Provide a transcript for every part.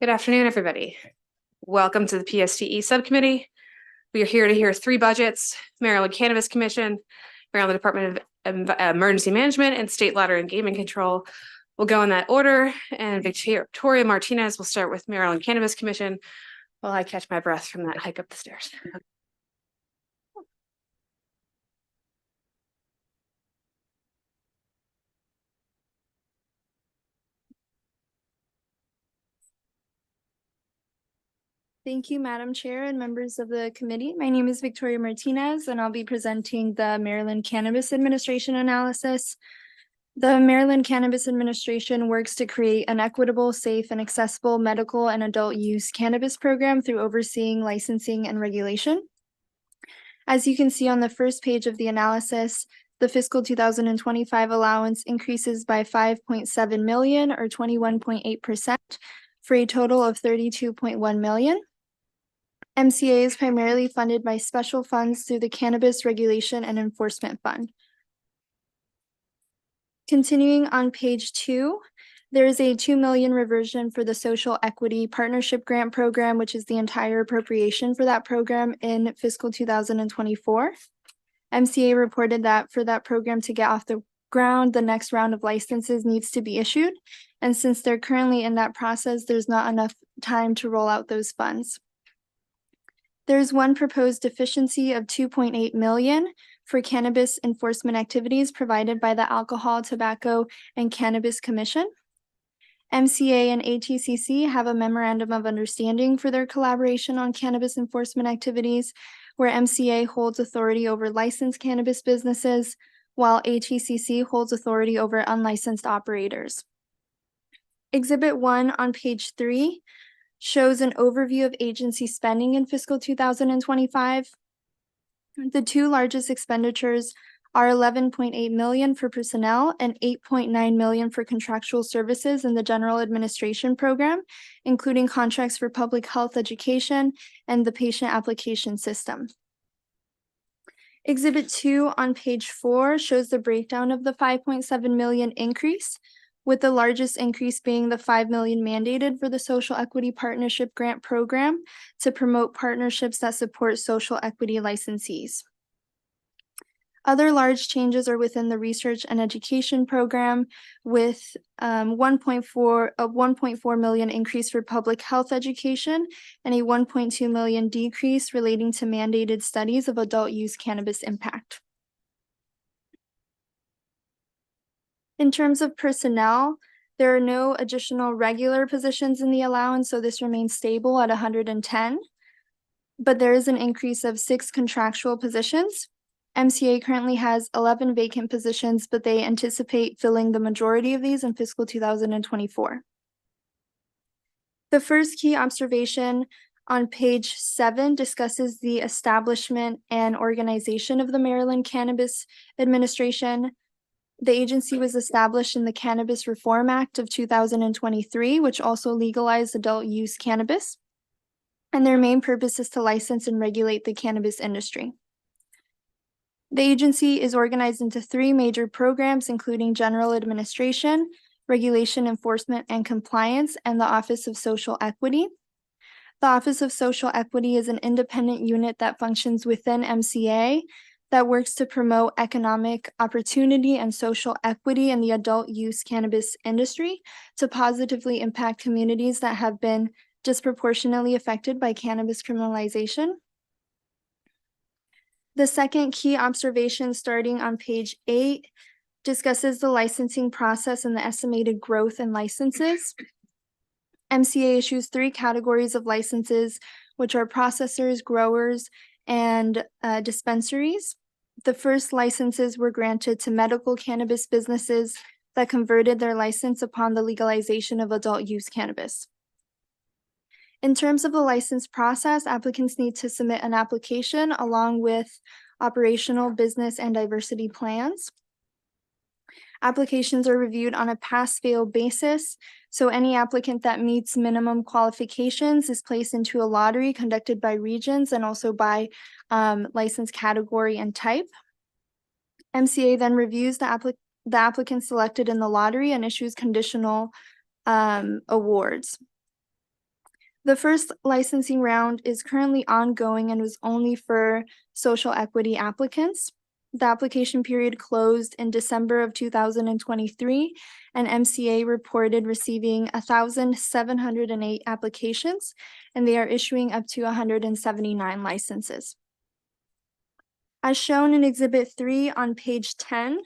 Good afternoon, everybody. Welcome to the PSTE Subcommittee. We are here to hear three budgets: Maryland Cannabis Commission, Maryland Department of Emergency Management, and State Lottery and Gaming Control. We'll go in that order, and Victoria Martinez will start with Maryland Cannabis Commission while I catch my breath from that hike up the stairs. Thank you, Madam Chair and members of the committee. My name is Victoria Martinez, and I'll be presenting the Maryland Cannabis Administration analysis. The Maryland Cannabis Administration works to create an equitable, safe, and accessible medical and adult use cannabis program through overseeing licensing and regulation. As you can see on the first page of the analysis, the fiscal 2025 allowance increases by $5.7 million or 21.8% for a total of $32.1 million. MCA is primarily funded by special funds through the Cannabis Regulation and Enforcement Fund. Continuing on page 2, there is a $2 million reversion for the Social Equity Partnership Grant Program, which is the entire appropriation for that program in fiscal 2024. MCA reported that for that program to get off the ground, the next round of licenses needs to be issued. And since they're currently in that process, there's not enough time to roll out those funds. There's one proposed deficiency of $2.8 million for cannabis enforcement activities provided by the Alcohol, Tobacco, and Cannabis Commission. MCA and ATCC have a memorandum of understanding for their collaboration on cannabis enforcement activities, where MCA holds authority over licensed cannabis businesses, while ATCC holds authority over unlicensed operators. Exhibit 1 on page 3 shows an overview of agency spending in fiscal 2025. The two largest expenditures are $11.8 million for personnel and $8.9 million for contractual services in the general administration program, including contracts for public health education and the patient application system. Exhibit 2 on page 4 shows the breakdown of the $5.7 million increase, with the largest increase being the $5 million mandated for the Social Equity Partnership Grant Program to promote partnerships that support social equity licensees. Other large changes are within the research and education program, with $1.4 million increase for public health education and a $1.2 million decrease relating to mandated studies of adult use cannabis impact. In terms of personnel, there are no additional regular positions in the allowance, so this remains stable at 110. But there is an increase of 6 contractual positions. MCA currently has 11 vacant positions, but they anticipate filling the majority of these in fiscal 2024. The first key observation on page 7 discusses the establishment and organization of the Maryland Cannabis Administration. The agency was established in the Cannabis Reform Act of 2023, which also legalized adult use cannabis. And their main purpose is to license and regulate the cannabis industry. The agency is organized into 3 major programs, including General Administration, Regulation, Enforcement, and Compliance, and the Office of Social Equity. The Office of Social Equity is an independent unit that functions within MCA that works to promote economic opportunity and social equity in the adult use cannabis industry to positively impact communities that have been disproportionately affected by cannabis criminalization. The second key observation, starting on page 8, discusses the licensing process and the estimated growth in licenses. MCA issues 3 categories of licenses, which are processors, growers, and dispensaries. The first licenses were granted to medical cannabis businesses that converted their license upon the legalization of adult use cannabis. In terms of the license process, applicants need to submit an application along with operational, business, and diversity plans. Applications are reviewed on a pass-fail basis, so any applicant that meets minimum qualifications is placed into a lottery conducted by regions and also by license category and type. MCA then reviews the applicant selected in the lottery and issues conditional awards. The first licensing round is currently ongoing and was only for social equity applicants. The application period closed in December of 2023, and MCA reported receiving 1,708 applications, and they are issuing up to 179 licenses. As shown in Exhibit 3 on page 10,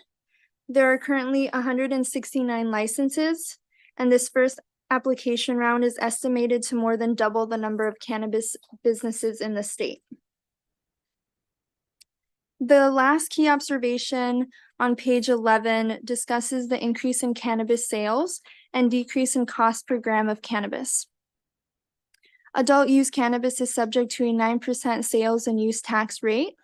there are currently 169 licenses, and this first application round is estimated to more than double the number of cannabis businesses in the state. The last key observation on page 11 discusses the increase in cannabis sales and decrease in cost per gram of cannabis. Adult use cannabis is subject to a 9% sales and use tax rate.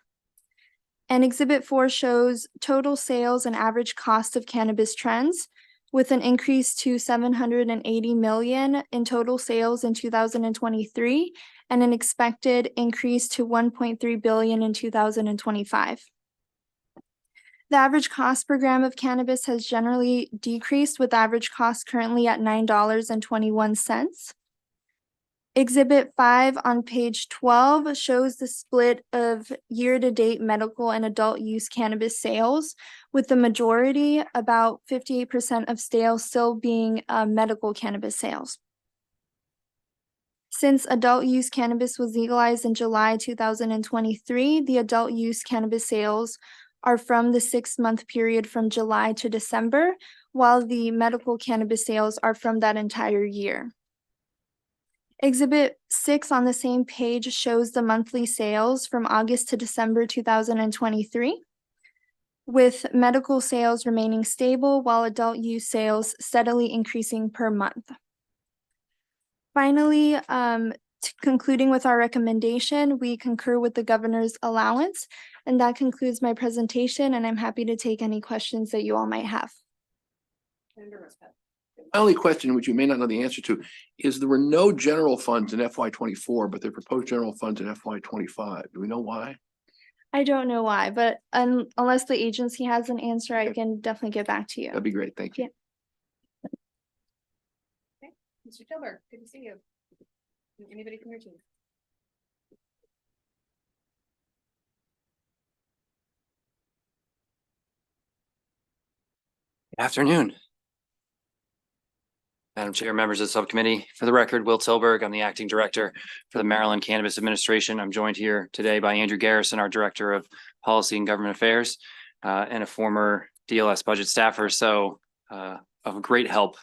And Exhibit 4 shows total sales and average cost of cannabis trends, with an increase to 780 million in total sales in 2023 and an expected increase to 1.3 billion in 2025. The average cost per gram of cannabis has generally decreased, with average cost currently at $9.21. Exhibit 5 on page 12 shows the split of year-to-date medical and adult use cannabis sales, with the majority, about 58% of sales, still being medical cannabis sales. Since adult use cannabis was legalized in July 2023, the adult use cannabis sales are from the 6-month period from July to December, while the medical cannabis sales are from that entire year. Exhibit 6 on the same page shows the monthly sales from August to December 2023, with medical sales remaining stable while adult use sales steadily increasing per month. Finally, concluding with our recommendation, we concur with the governor's allowance, and that concludes my presentation, and I'm happy to take any questions that you all might have. My only question, which you may not know the answer to, is there were no general funds in FY24, but they're proposed general funds in FY25. Do we know why? I don't know why, but unless the agency has an answer, I can definitely get back to you. That'd be great. Thank you. Yeah. Okay, Mr. Tilburg, good to see you. Anybody from your team? Afternoon. Madam Chair, members of the subcommittee. For the record, Will Tilburg, I'm the acting director for the Maryland Cannabis Administration. I'm joined here today by Andrew Garrison, our director of policy and government affairs, and a former DLS budget staffer. So of great help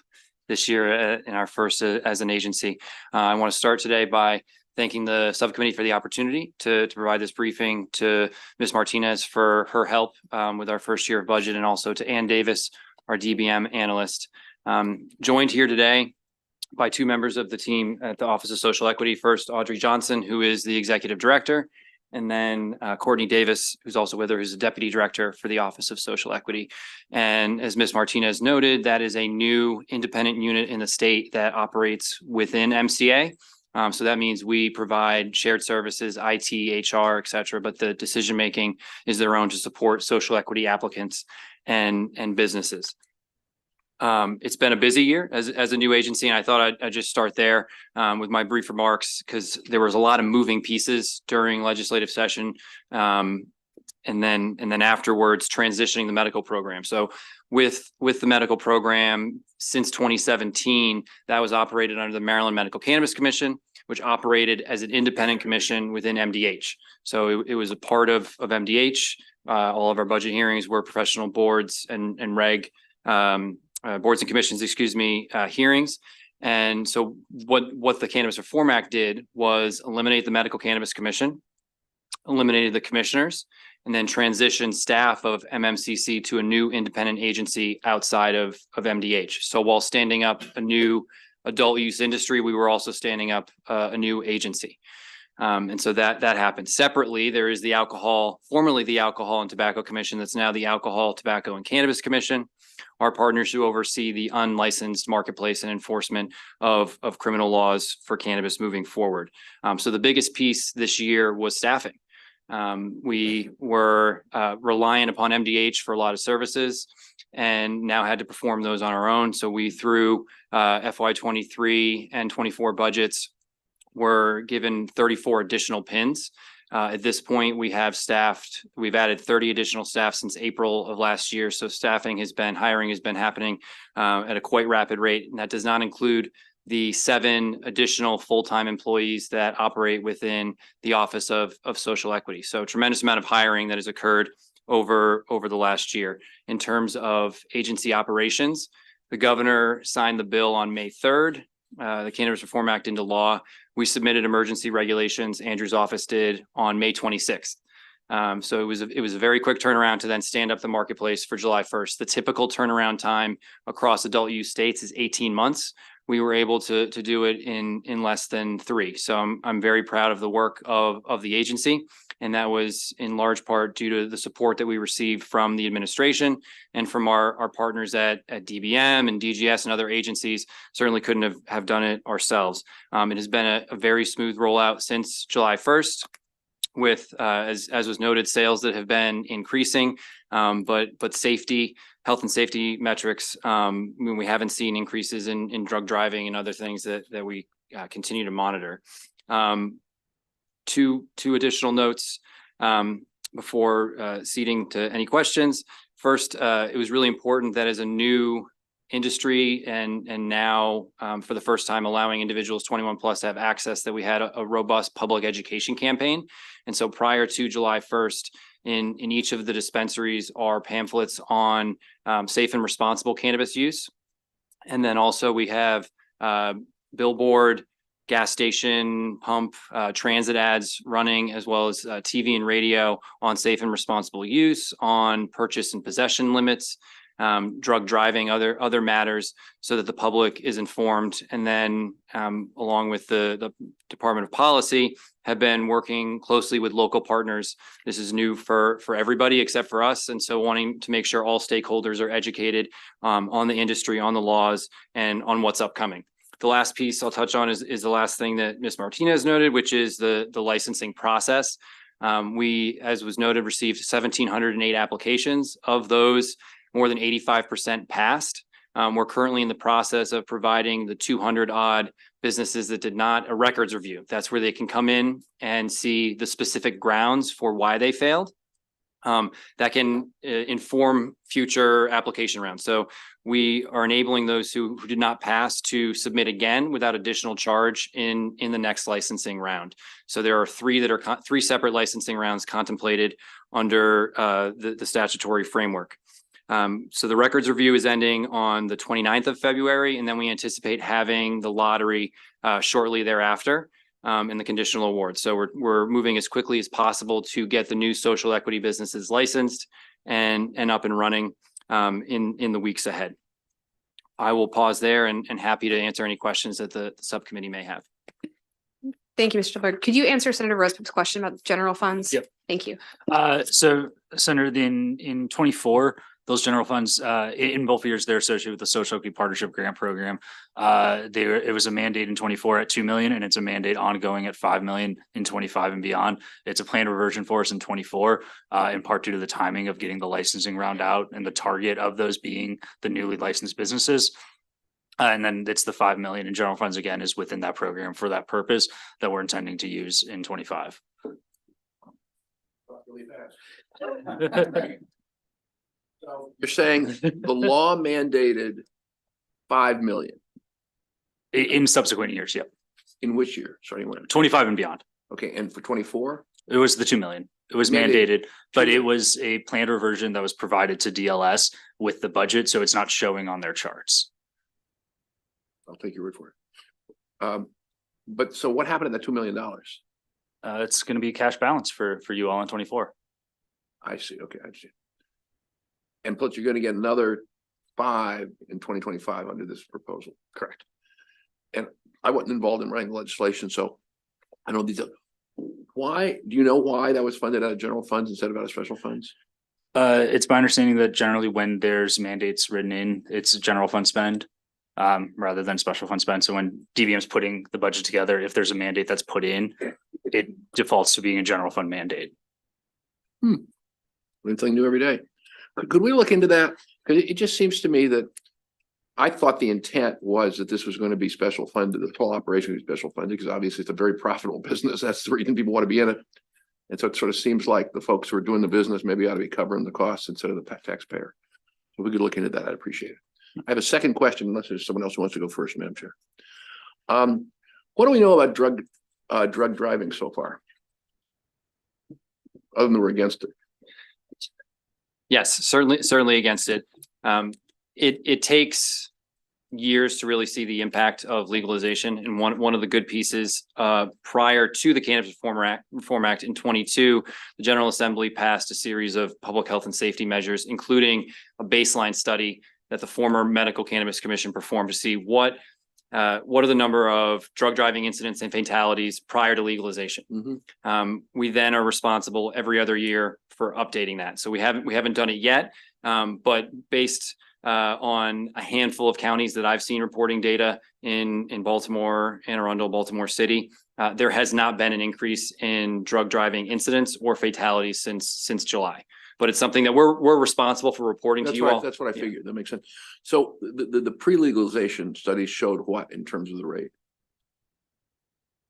this year in our first as an agency. I want to start today by thanking the subcommittee for the opportunity to provide this briefing, to Ms. Martinez for her help with our first year of budget, and also to Ann Davis, our DBM analyst. Joined here today by two members of the team at the Office of Social Equity. First, Audrey Johnson, who is the executive director, and then Courtney Davis, who's also with her, who's the deputy director for the Office of Social Equity. And as Ms. Martinez noted, that is a new independent unit in the state that operates within MCA. So that means we provide shared services, IT, HR, et cetera, but the decision-making is their own to support social equity applicants and businesses. It's been a busy year as a new agency, and I thought I'd just start there with my brief remarks, because there was a lot of moving pieces during legislative session, and then afterwards transitioning the medical program. So with the medical program since 2017, that was operated under the Maryland Medical Cannabis Commission, which operated as an independent commission within MDH. So it was a part of MDH. All of our budget hearings were professional boards and boards and commissions, hearings. And so what the Cannabis Reform Act did was eliminate the Medical Cannabis Commission, eliminated the commissioners, and then transitioned staff of MMCC to a new independent agency outside of MDH. So while standing up a new adult use industry, we were also standing up a new agency. And so that happened. Separately, there is formerly the Alcohol and Tobacco Commission, that's now the Alcohol, Tobacco, and Cannabis Commission. Our partners who oversee the unlicensed marketplace and enforcement of criminal laws for cannabis moving forward. So the biggest piece this year was staffing. We were reliant upon MDH for a lot of services and now had to perform those on our own. So we, through FY23 and 24 budgets, were given 34 additional pins. At this point, we've added 30 additional staff since April of last year. So hiring has been happening at a quite rapid rate. And that does not include the 7 additional full-time employees that operate within the Office of Social Equity. So a tremendous amount of hiring that has occurred over the last year. In terms of agency operations, the governor signed the bill on May 3rd, the Cannabis Reform Act into law. We submitted emergency regulations, Andrew's office did, on May 26th. So it was a very quick turnaround to then stand up the marketplace for July 1st. The typical turnaround time across adult use states is 18 months. We were able to do it in less than 3. So I'm very proud of the work of the agency. And that was in large part due to the support that we received from the administration and from our partners at DBM and DGS and other agencies. Certainly couldn't have done it ourselves. It has been a very smooth rollout since July 1st. With, as was noted, sales that have been increasing, but health and safety metrics, we haven't seen increases in drug driving and other things that we continue to monitor. Two additional notes before ceding to any questions. First, it was really important that as a new industry and now for the first time allowing individuals 21 plus to have access, that we had a robust public education campaign. And so prior to July 1st, in each of the dispensaries are pamphlets on safe and responsible cannabis use. And then also we have billboard, gas station, pump, transit ads running, as well as TV and radio on safe and responsible use, on purchase and possession limits, drug driving, other matters, so that the public is informed. And then along with the Department of Policy, have been working closely with local partners. This is new for everybody except for us. And so wanting to make sure all stakeholders are educated on the industry, on the laws, and on what's upcoming. The last piece I'll touch on is the last thing that Ms. Martinez noted, which is the licensing process. We, as was noted, received 1,708 applications. Of those, more than 85% passed. We're currently in the process of providing the 200 odd businesses that did not a records review. That's where they can come in and see the specific grounds for why they failed. That can inform future application rounds. So we are enabling those who did not pass to submit again without additional charge in the next licensing round. So there are 3 separate licensing rounds contemplated under the statutory framework. So the records review is ending on the 29th of February, and then we anticipate having the lottery shortly thereafter. In the conditional award. So we're moving as quickly as possible to get the new social equity businesses licensed and up and running in the weeks ahead. I will pause there and happy to answer any questions that the subcommittee may have. Thank you, Mr. Tilburg. Could you answer Senator Rosebrook's question about general funds? Yep. Thank you. So Senator, in 24, those general funds in both years, they're associated with the Social Equity Partnership Grant Program. It was a mandate in 24 at 2 million, and it's a mandate ongoing at 5 million in 25 and beyond. It's a planned reversion for us in 24, in part due to the timing of getting the licensing round out and the target of those being the newly licensed businesses. And then it's the 5 million in general funds again is within that program for that purpose that we're intending to use in 25. So you're saying the law mandated 5 million In subsequent years, yep. in which year? Sorry, when? 25 and beyond. Okay, and for 24? It was the 2 million. It was mandated, but it was a planned reversion that was provided to DLS with the budget, so it's not showing on their charts. I'll take your word for it. But so what happened to that $2 million? It's going to be cash balance for you all in 24. I see. Okay, I see. And plus, you're going to get another 5 in 2025 under this proposal. Correct. And I wasn't involved in writing the legislation, so I don't know these. Why do you know why that was funded out of general funds instead of out of special funds? It's my understanding that generally when there's mandates written in, it's general fund spend rather than special fund spend. So when DBM's putting the budget together, if there's a mandate that's put in, it defaults to being a general fund mandate. Something new every day. Could we look into that? Because it just seems to me that I thought the intent was that this was going to be special funded, the whole operation was special funded, because obviously it's a very profitable business. That's the reason people want to be in it. And so it sort of seems like the folks who are doing the business maybe ought to be covering the costs instead of the taxpayer. So we could look into that. I'd appreciate it. I have a second question, unless there's someone else who wants to go first, Madam Chair. What do we know about drug driving so far? Other than we're against it. Yes, certainly against it. It takes years to really see the impact of legalization. And one of the good pieces, prior to the Cannabis Reform Act in 22, the General Assembly passed a series of public health and safety measures, including a baseline study that the former Medical Cannabis Commission performed to see what are the number of drug driving incidents and fatalities prior to legalization. We then are responsible every other year for updating that. So we haven't done it yet, but based on a handful of counties that I've seen reporting data in Baltimore, Anne Arundel, Baltimore City, there has not been an increase in drug driving incidents or fatalities since July. But it's something that we're responsible for reporting to you all. That's what I figured. That makes sense. So the pre-legalization studies showed what in terms of the rate?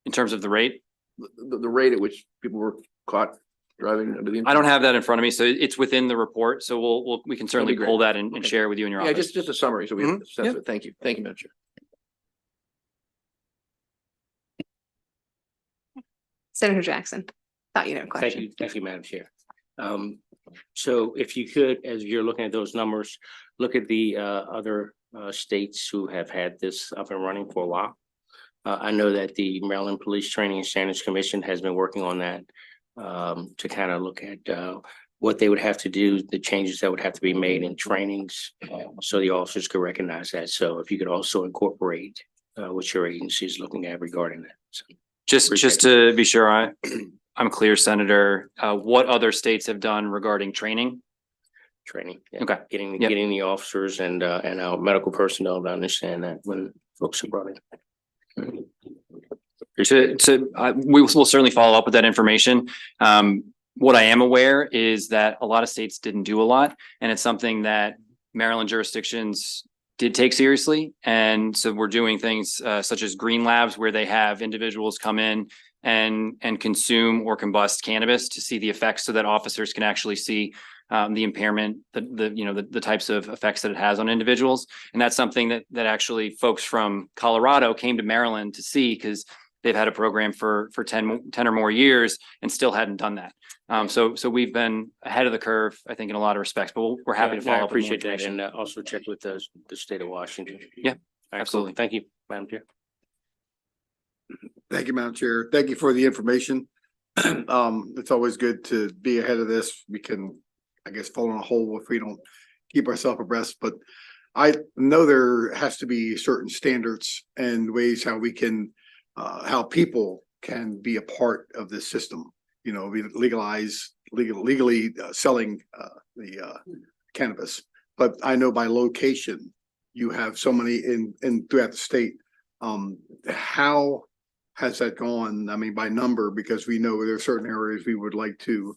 In terms of the rate? The rate at which people were caught driving under the influence? I don't have that in front of me, so it's within the report. So we can certainly great. pull that and Okay. share with you in your Yeah, office. just a summary. So we have a sense of it. Thank you. Thank you, Madam Chair. Senator Jackson, thought you had a question. Thank you, Madam Chair. So if you could, as you're looking at those numbers, look at the other states who have had this up and running for a while. I know that the Maryland Police Training and Standards Commission has been working on that to kind of look at what they would have to do, the changes that would have to be made in trainings, so the officers could recognize that. So if you could also incorporate what your agency is looking at regarding that. So, Just to be sure I'm clear, Senator, what other states have done regarding training? yeah. Okay. Getting the officers and our medical personnel to understand that when folks are brought in. We will certainly follow up with that information. What I am aware is that a lot of states didn't do a lot, and it's something that Maryland jurisdictions did take seriously. And so we're doing things such as green labs, where they have individuals come in and consume or combust cannabis to see the effects, so that officers can actually see the impairment, the types of effects that it has on individuals. And that's something that actually folks from Colorado came to Maryland to see, because they've had a program for 10 or more years and still hadn't done that. So we've been ahead of the curve, I think, in a lot of respects, but we're happy to follow I up. appreciate that, and also check with the state of Washington. Yeah, All right, absolutely. cool. Thank you, Madam Chair. Thank you, Madam Chair. Thank you for the information. It's always good to be ahead of this. We can, I guess, fall in a hole if we don't keep ourselves abreast, but I know there has to be certain standards and ways how we can, how people can be a part of this system. You know, we legally selling the cannabis, but I know by location, you have so many in throughout the state. How has that gone? I mean, by number, because we know there are certain areas we would like to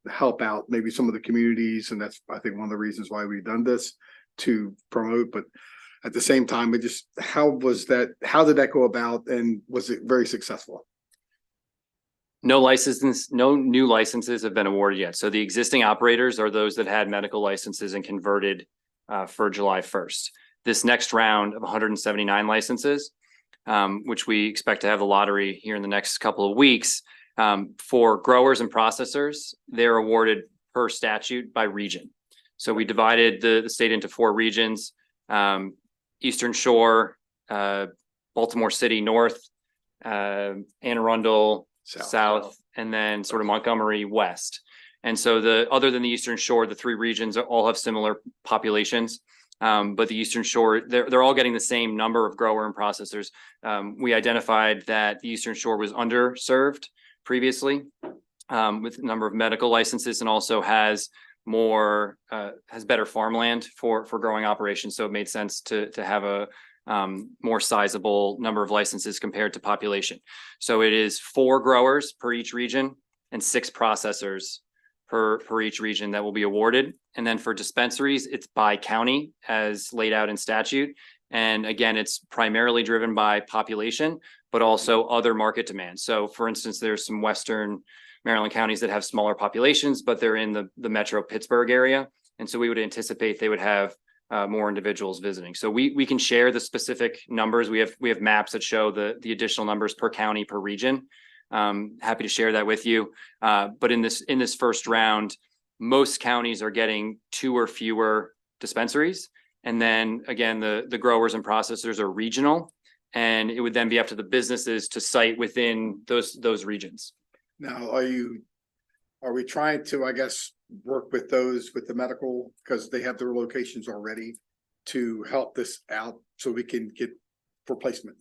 help out maybe some of the communities, and that's, I think, one of the reasons why we've done this, to promote. But at the same time, how did that go about, and was it very successful? No new licenses have been awarded yet. So the existing operators are those that had medical licenses and converted for July 1st. This next round of 179 licenses, which we expect to have the lottery here in the next couple of weeks, for growers and processors, they're awarded per statute by region. So we divided the state into 4 regions: Eastern Shore, Baltimore City North, Anne Arundel South, and then sort of Montgomery West. And so other than the Eastern Shore, the 3 regions all have similar populations. But the Eastern Shore, they're all getting the same number of grower and processors. We identified that the Eastern Shore was underserved previously with a number of medical licenses, and also has better farmland for growing operations. So it made sense to have a more sizable number of licenses compared to population. So it is 4 growers per each region and 6 processors per each region that will be awarded. And then for dispensaries, it's by county as laid out in statute. And again, it's primarily driven by population, but also other market demands. So for instance, there's some Western Maryland counties that have smaller populations, but they're in the metro Pittsburgh area. And so we would anticipate they would have more individuals visiting. So we can share the specific numbers. We have maps that show the additional numbers per county, per region. Happy to share that with you. But in this first round, most counties are getting 2 or fewer dispensaries. And then again, the growers and processors are regional, and it would then be up to the businesses to site within those regions. Now, are we trying to, I guess, work with those with the medical, because they have their locations already, to help this out so we can get replacement?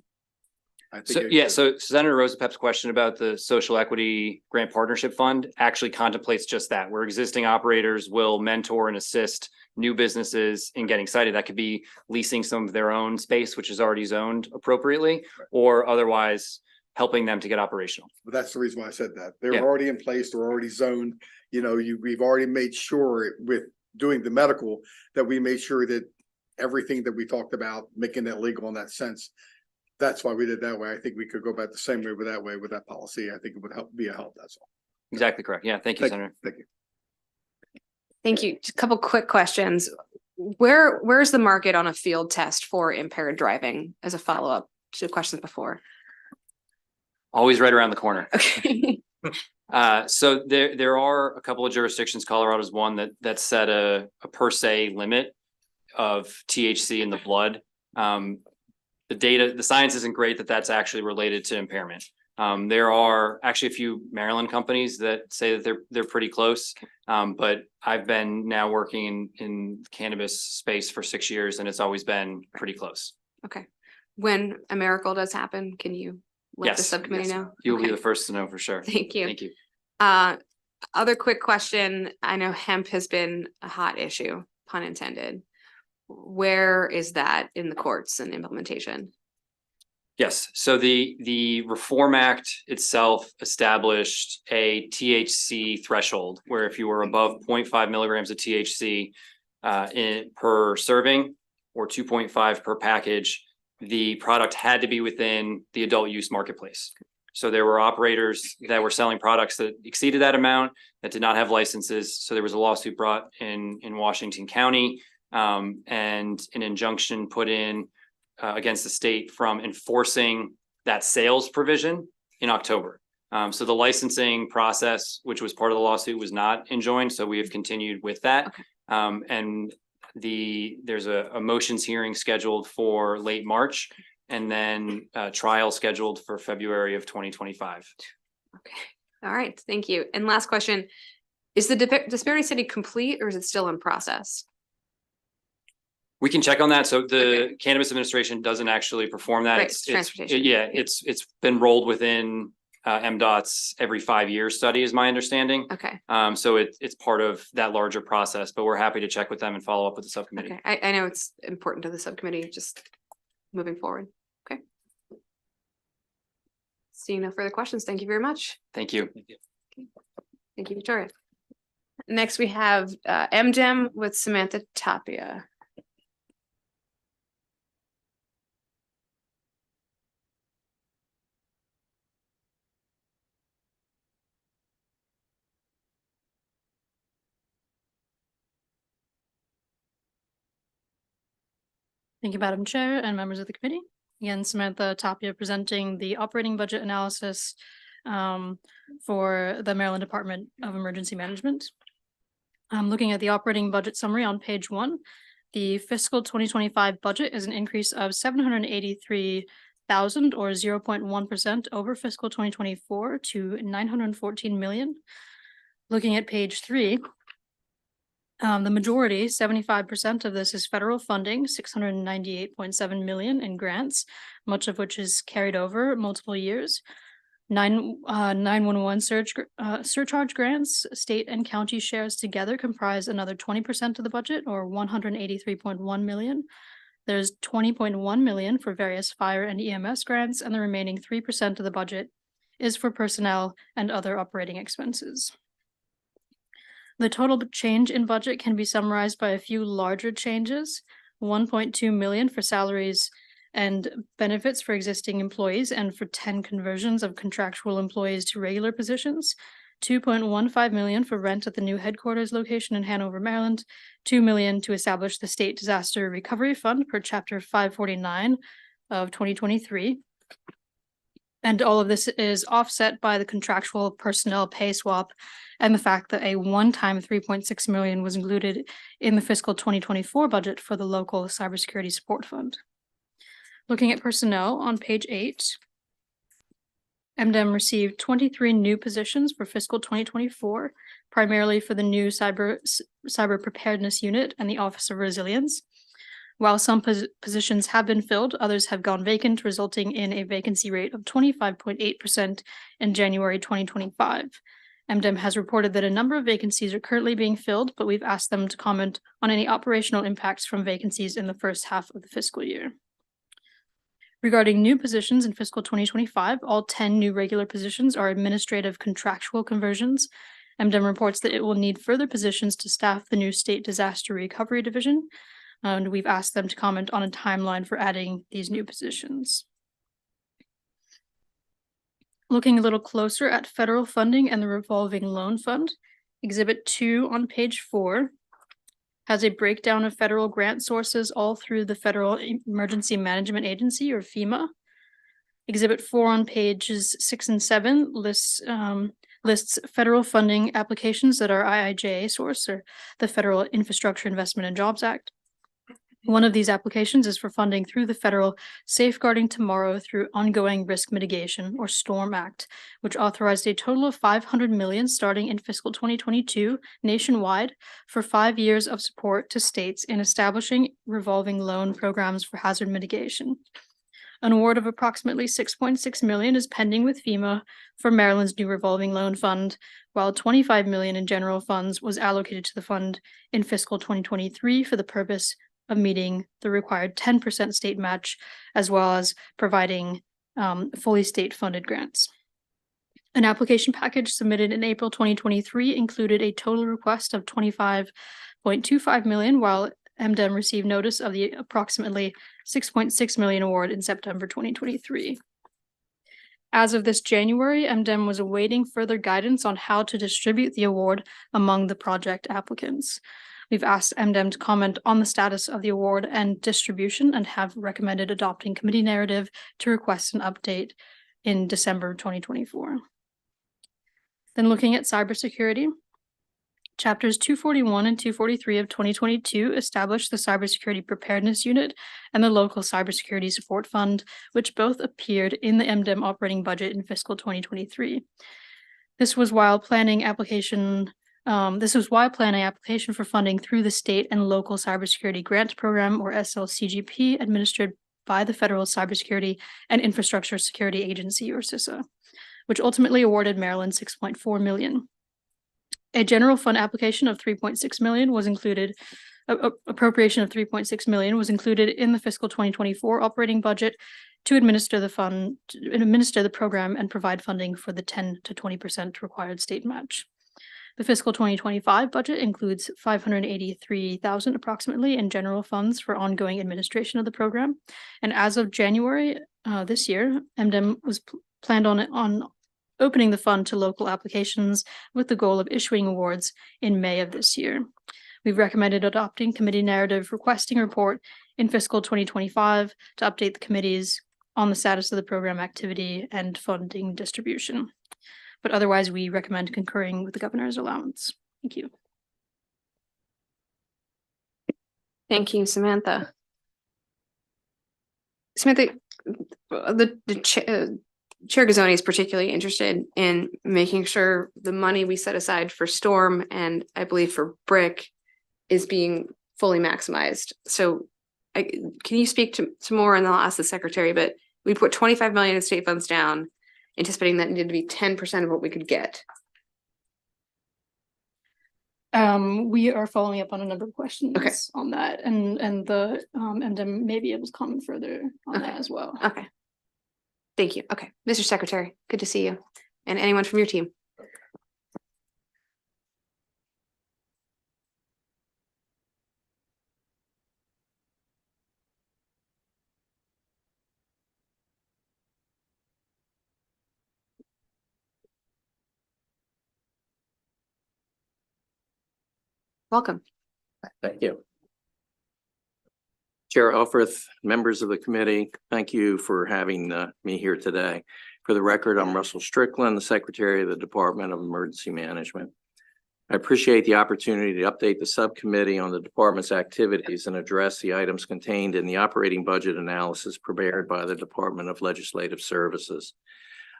I think So Senator Rosapep's question about the Social Equity Grant Partnership Fund actually contemplates just that, where existing operators will mentor and assist new businesses in getting sited. That could be leasing some of their own space, which is already zoned appropriately, or otherwise helping them to get operational. But that's the reason why I said that. They're Yeah. already in place, they're already zoned. You know, we've already made sure with doing the medical that we made sure that everything that we talked about, making that legal in that sense. That's why we did that way. I think we could go back the same way with that policy. I think it would be a help, that's all. Exactly correct. Yeah, thank you, Senator. Thank you. Thank you. Just a couple quick questions. Where's the market on a field test for impaired driving as a follow-up to the questions before? Always right around the corner. Okay. So there are a couple of jurisdictions, Colorado's one that set a per se limit of THC in the blood. The science isn't great that that's actually related to impairment. There are actually a few Maryland companies that say that they're pretty close. But I've been now working in cannabis space for 6 years, and it's always been pretty close. Okay. When a miracle does happen, can you let the Yes, subcommittee yes. know? You'll be Okay. the first to know for sure. Thank you. Thank you. Other quick question. I know hemp has been a hot issue, pun intended. Where is that in the courts and implementation? Yes, so the Reform Act itself established a THC threshold where if you were above 0.5 milligrams of THC per serving or 2.5 per package, the product had to be within the adult use marketplace. So there were operators that were selling products that exceeded that amount that did not have licenses. So there was a lawsuit brought in Washington County and an injunction put in against the state from enforcing that sales provision in October. So the licensing process, which was part of the lawsuit, was not enjoined. So we have continued with that. Okay. And there's a motions hearing scheduled for late March, and then a trial scheduled for February of 2025. Okay. All right. Thank you. And last question. Is the disparity study complete or is it still in process? We can check on that. So the Okay. Cannabis Administration doesn't actually perform that. Right, It's transportation. it's been rolled within MDOT's every 5-year study is my understanding. Okay. So it's part of that larger process, but we're happy to check with them and follow up with the subcommittee. Okay. I know it's important to the subcommittee, just moving forward. Okay. Seeing no further questions. Thank you very much. Thank you. Thank you, Victoria. Next, we have MDEM with Samantha Tapia. Thank you, Madam Chair and members of the committee. Again, Samantha Tapia presenting the operating budget analysis for the Maryland Department of Emergency Management. Looking at the operating budget summary on page 1, the fiscal 2025 budget is an increase of $783,000 or 0.1% over fiscal 2024 to $914 million. Looking at page 3, the majority, 75% of this is federal funding, $698.7 million in grants, much of which is carried over multiple years. 911 surcharge grants, state and county shares together comprise another 20% of the budget, or $183.1 million. There's $20.1 million for various fire and EMS grants, and the remaining 3% of the budget is for personnel and other operating expenses. The total change in budget can be summarized by a few larger changes. 1.2 million for salaries and benefits for existing employees and for 10 conversions of contractual employees to regular positions. 2.15 million for rent at the new headquarters location in Hanover, Maryland. 2 million to establish the State Disaster Recovery Fund per Chapter 549 of 2023. And all of this is offset by the contractual personnel pay swap and the fact that a one-time 3.6 million was included in the fiscal 2024 budget for the local cybersecurity support fund. Looking at personnel on page 8, MDEM received 23 new positions for fiscal 2024, primarily for the new cyber preparedness unit and the Office of Resilience. While some positions have been filled, others have gone vacant, resulting in a vacancy rate of 25.8% in January 2025. MDEM has reported that a number of vacancies are currently being filled, but we've asked them to comment on any operational impacts from vacancies in the first half of the fiscal year. Regarding new positions in fiscal 2025, all 10 new regular positions are administrative contractual conversions. MDEM reports that it will need further positions to staff the new State Disaster Recovery Division, and we've asked them to comment on a timeline for adding these new positions. Looking a little closer at federal funding and the revolving loan fund, Exhibit 2 on page 4 has a breakdown of federal grant sources all through the Federal Emergency Management Agency, or FEMA. Exhibit 4 on pages 6 and 7 lists federal funding applications that are IIJA source, or the Federal Infrastructure Investment and Jobs Act. One of these applications is for funding through the Federal Safeguarding Tomorrow through Ongoing Risk Mitigation, or STORM Act, which authorized a total of $500 million starting in fiscal 2022 nationwide for 5 years of support to states in establishing revolving loan programs for hazard mitigation. An award of approximately $6.6 million is pending with FEMA for Maryland's new revolving loan fund, while $25 million in general funds was allocated to the fund in fiscal 2023 for the purpose of meeting the required 10% state match, as well as providing fully state-funded grants. An application package submitted in April 2023 included a total request of $25.25 million, while MDEM received notice of the approximately $6.6 million award in September 2023. As of this January, MDEM was awaiting further guidance on how to distribute the award among the project applicants. We've asked MDEM to comment on the status of the award and distribution and have recommended adopting committee narrative to request an update in December 2024. Then looking at cybersecurity, chapters 241 and 243 of 2022 established the Cybersecurity Preparedness Unit and the Local Cybersecurity Support Fund, which both appeared in the MDEM operating budget in fiscal 2023. This was while planning application for funding through the State and Local Cybersecurity Grant Program, or SLCGP, administered by the Federal Cybersecurity and Infrastructure Security Agency, or CISA, which ultimately awarded Maryland $6.4 million. A general fund application of $3.6 million was included. Appropriation of $3.6 million was included in the fiscal 2024 operating budget to administer the program and provide funding for the 10 to 20% required state match. The fiscal 2025 budget includes $583,000 approximately in general funds for ongoing administration of the program. And as of January this year, MDEM was planned on opening the fund to local applications with the goal of issuing awards in May of this year. We've recommended adopting committee narrative requesting a report in fiscal 2025 to update the committees on the status of the program activity and funding distribution. But otherwise, we recommend concurring with the governor's allowance. Thank you. Thank you, Samantha. Samantha, Chair Gazzoni is particularly interested in making sure the money we set aside for Storm and I believe for Brick is being fully maximized. So can you speak to more, and then I'll ask the secretary, but we put 25 million in state funds down, anticipating that needed to be 10% of what we could get. We are following up on a number of questions on that, and the MDEM may be able to comment further on that as well. Okay. Thank you. Okay. Mr. Secretary, good to see you. And anyone from your team. Welcome. Thank you. Chair Elfrith, members of the committee, thank you for having me here today. For the record, I'm Russell Strickland, the Secretary of the Department of Emergency Management. I appreciate the opportunity to update the subcommittee on the department's activities and address the items contained in the operating budget analysis prepared by the Department of Legislative Services.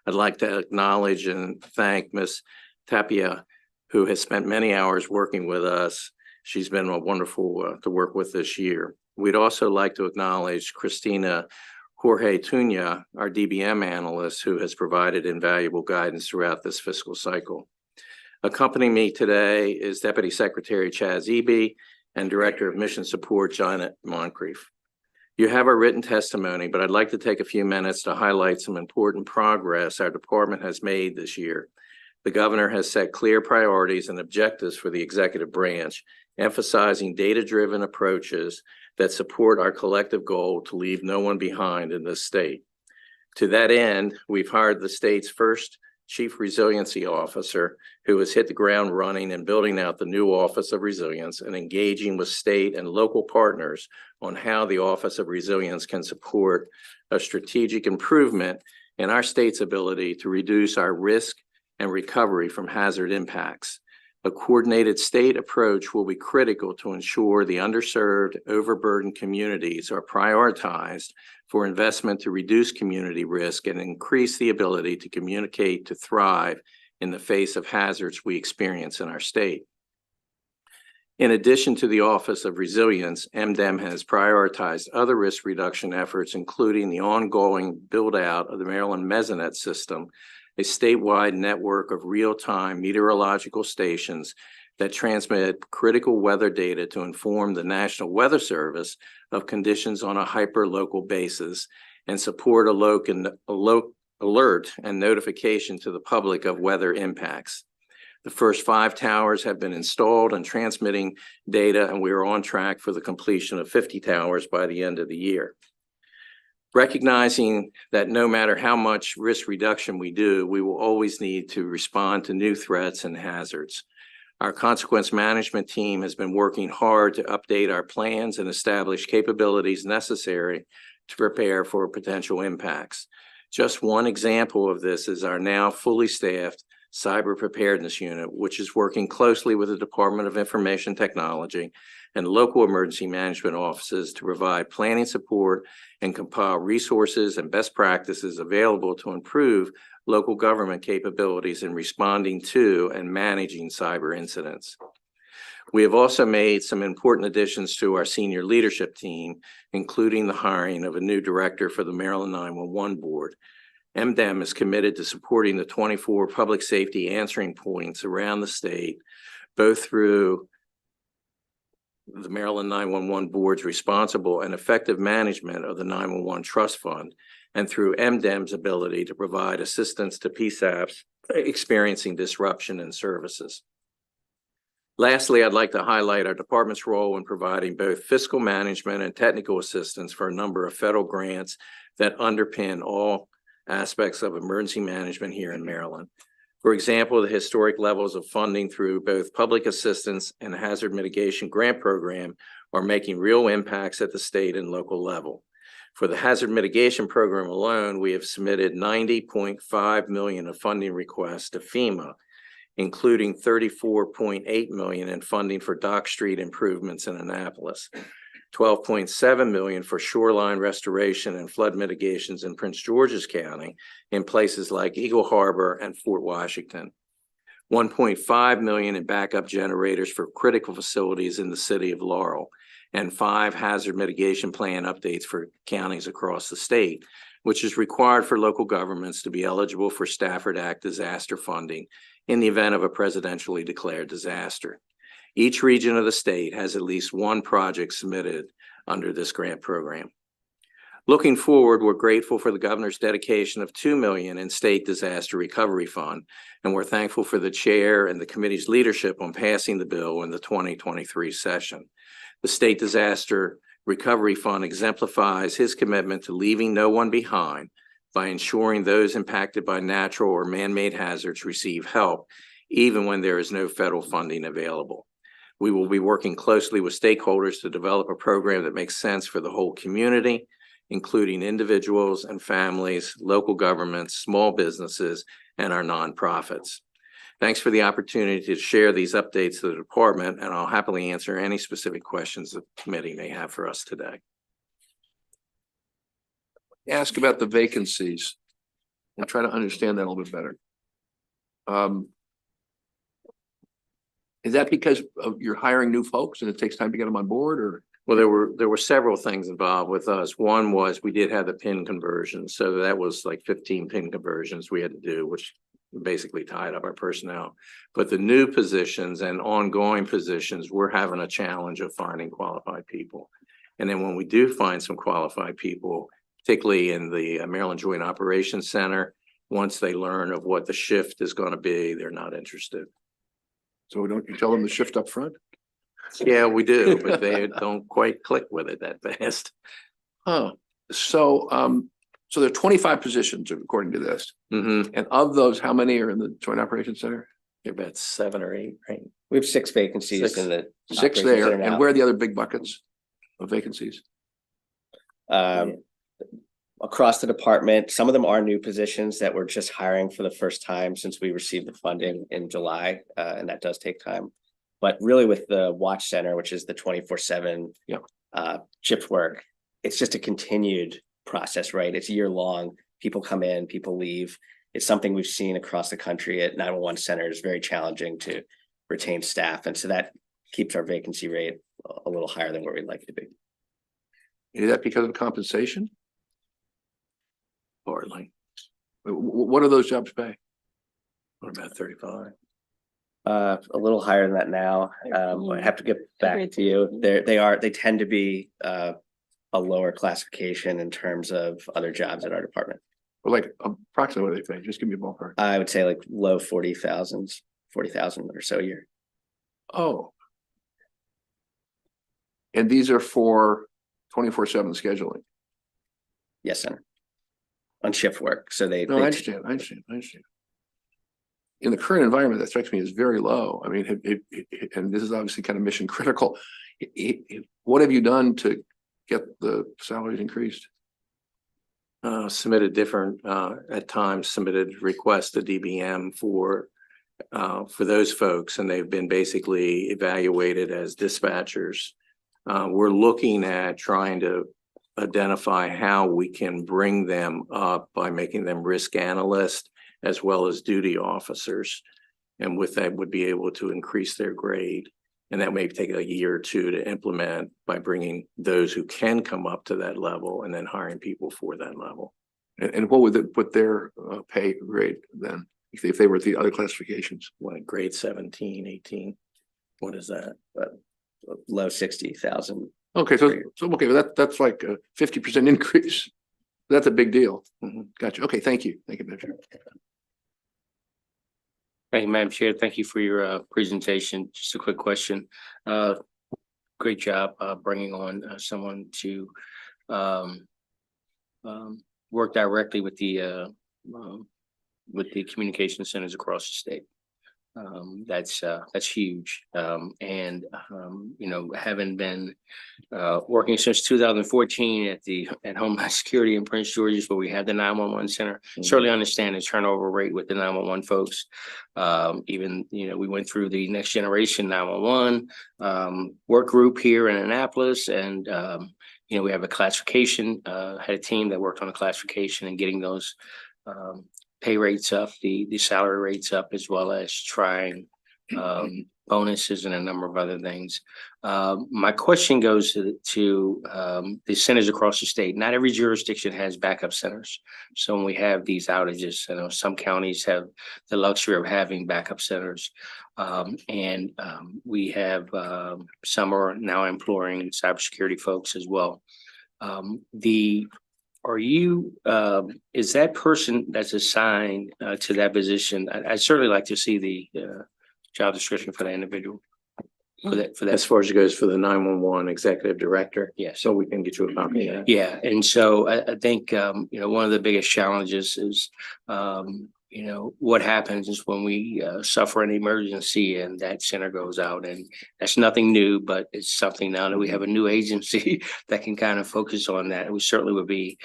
I'd like to acknowledge and thank Ms. Tapia, who has spent many hours working with us. She's been wonderful to work with this year. We'd also like to acknowledge Christina Jorge Tunya, our DBM analyst, who has provided invaluable guidance throughout this fiscal cycle. Accompanying me today is Deputy Secretary Chaz Eby and Director of Mission Support Janet Moncrief. You have our written testimony, but I'd like to take a few minutes to highlight some important progress our department has made this year. The governor has set clear priorities and objectives for the executive branch, emphasizing data-driven approaches that support our collective goal to leave no one behind in this state. To that end, we've hired the state's first Chief Resiliency Officer, who has hit the ground running and building out the new Office of Resilience and engaging with state and local partners on how the Office of Resilience can support a strategic improvement in our state's ability to reduce our risk and recovery from hazard impacts. A coordinated state approach will be critical to ensure the underserved, overburdened communities are prioritized for investment to reduce community risk and increase the ability to communicate to thrive in the face of hazards we experience in our state. In addition to the Office of Resilience, MDEM has prioritized other risk reduction efforts, including the ongoing build-out of the Maryland Mesonet system, a statewide network of real-time meteorological stations that transmit critical weather data to inform the National Weather Service of conditions on a hyper-local basis and support alert and notification to the public of weather impacts. The first 5 towers have been installed and transmitting data, and we are on track for the completion of 50 towers by the end of the year. Recognizing that no matter how much risk reduction we do, we will always need to respond to new threats and hazards. Our consequence management team has been working hard to update our plans and establish capabilities necessary to prepare for potential impacts. Just one example of this is our now fully staffed Cyber Preparedness Unit, which is working closely with the Department of Information Technology and local emergency management offices to provide planning support and compile resources and best practices available to improve local government capabilities in responding to and managing cyber incidents. We have also made some important additions to our senior leadership team, including the hiring of a new director for the Maryland 911 Board. MDEM is committed to supporting the 24 public safety answering points around the state, both through the Maryland 911 Board's responsible and effective management of the 911 Trust Fund, and through MDEM's ability to provide assistance to PSAPs experiencing disruption in services. Lastly, I'd like to highlight our department's role in providing both fiscal management and technical assistance for a number of federal grants that underpin all aspects of emergency management here in Maryland. For example, the historic levels of funding through both public assistance and hazard mitigation grant program are making real impacts at the state and local level. For the hazard mitigation program alone, we have submitted $90.5 million of funding requests to FEMA, including $34.8 million in funding for Dock Street improvements in Annapolis, $12.7 million for shoreline restoration and flood mitigations in Prince George's County in places like Eagle Harbor and Fort Washington, $1.5 million in backup generators for critical facilities in the city of Laurel, and 5 hazard mitigation plan updates for counties across the state, which is required for local governments to be eligible for Stafford Act disaster funding in the event of a presidentially declared disaster. Each region of the state has at least one project submitted under this grant program. Looking forward, we're grateful for the governor's dedication of $2 million in state disaster recovery fund, and we're thankful for the chair and the committee's leadership on passing the bill in the 2023 session. The state disaster recovery fund exemplifies his commitment to leaving no one behind by ensuring those impacted by natural or man-made hazards receive help, even when there is no federal funding available. We will be working closely with stakeholders to develop a program that makes sense for the whole community, including individuals and families, local governments, small businesses, and our nonprofits. Thanks for the opportunity to share these updates to the department, and I'll happily answer any specific questions the committee may have for us today. Ask about the vacancies and try to understand that a little bit better. Is that because of you're hiring new folks and it takes time to get them on board, or? Well, there were several things involved with us. One was we did have the PIN conversion, so that was like 15 PIN conversions we had to do, which basically tied up our personnel. But the new positions and ongoing positions, we're having a challenge of finding qualified people. And then when we do find some qualified people, particularly in the Maryland Joint Operations Center, once they learn of what the shift is going to be, they're not interested. So don't you tell them to shift up front? Yeah, we do, but they don't quite click with it that fast. Huh. So there are 25 positions according to this. Mm-hmm. And of those, how many are in the Joint Operations Center? About 7 or 8, right? We have 6 vacancies Six. in the. Six operations there. center And now. where are the other big buckets of vacancies? Across the department, some of them are new positions that we're just hiring for the first time since we received the funding in July, and that does take time. But really with the watch center, which is the 24/7 shift work, it's just a continued process, right? It's year-long. People come in, people leave. It's something we've seen across the country at 911 centers, very challenging to retain staff. And so that keeps our vacancy rate a little higher than where we'd like it to be. Is that because of compensation? Partly. What do those jobs pay? What about 35? A little higher than that now. I have to get back to you. They tend to be a lower classification in terms of other jobs at our department. Or like approximately what they pay? Just give me a ballpark. I would say like low 40,000 or so a year. Oh. And these are for 24/7 scheduling. Yes, sir. On shift work. So No, I understand. In the current environment, that strikes me as very low. I mean, and this is obviously kind of mission critical. What have you done to get the salaries increased? Submitted different, at times submitted requests to DBM for those folks, and they've been basically evaluated as dispatchers. We're looking at trying to identify how we can bring them up by making them risk analysts as well as duty officers. And with that would be able to increase their grade. And that may take a year or two to implement by bringing those who can come up to that level and then hiring people for that level. And what would it put their pay grade then if they were at the other classifications? Like grade 17, 18. What is that? Low 60,000. Okay, so okay, that's like a 50% increase. That's a big deal. Mm-hmm. Gotcha. Okay, thank you. Thank you, Madam Chair. Thank you, Madam Chair. Thank you for your presentation. Just a quick question. Great job bringing on someone to work directly with the communication centers across the state. That's huge. Having been working since 2014 at Homeland Security in Prince George's, where we had the 911 center, certainly understand the turnover rate with the 911 folks. We went through the next generation 911 work group here in Annapolis, and we have a classification, had a team that worked on a classification and getting those pay rates up, the salary rates up, as well as trying bonuses and a number of other things. My question goes to the centers across the state. Not every jurisdiction has backup centers. So when we have these outages, I know some counties have the luxury of having backup centers. We have some are now employing cybersecurity folks as well. Is that person that's assigned to that position? I'd certainly like to see the job description for that individual. For that. As far as it goes for the 911 executive director. Yeah. So we can get you a copy of that. Yeah. And so I think, one of the biggest challenges is you know, what happens is when we suffer an emergency and that center goes out, and that's nothing new, but it's something now that we have a new agency that can kind of focus on that. And we certainly would be,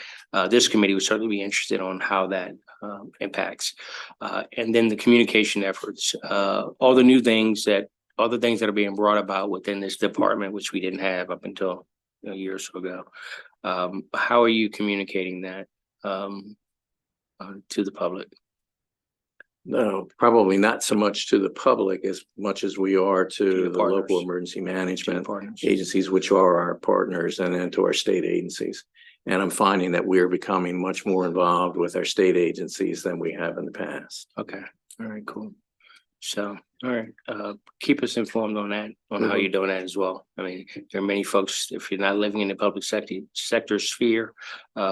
this committee would certainly be interested on how that impacts. And then the communication efforts, all the new things that, all the things that are being brought about within this department, which we didn't have up until a year or so ago. How are you communicating that to the public? No, probably not so much to the public as much as we are to the local partners. emergency management Partners. agencies, which are our partners, and then to our state agencies. And I'm finding that we're becoming much more involved with our state agencies than we have in the past. Okay, all right, cool. So, all right, keep us informed on that, on how you're doing that as well. I mean, there are many folks, if you're not living in the public sector sphere,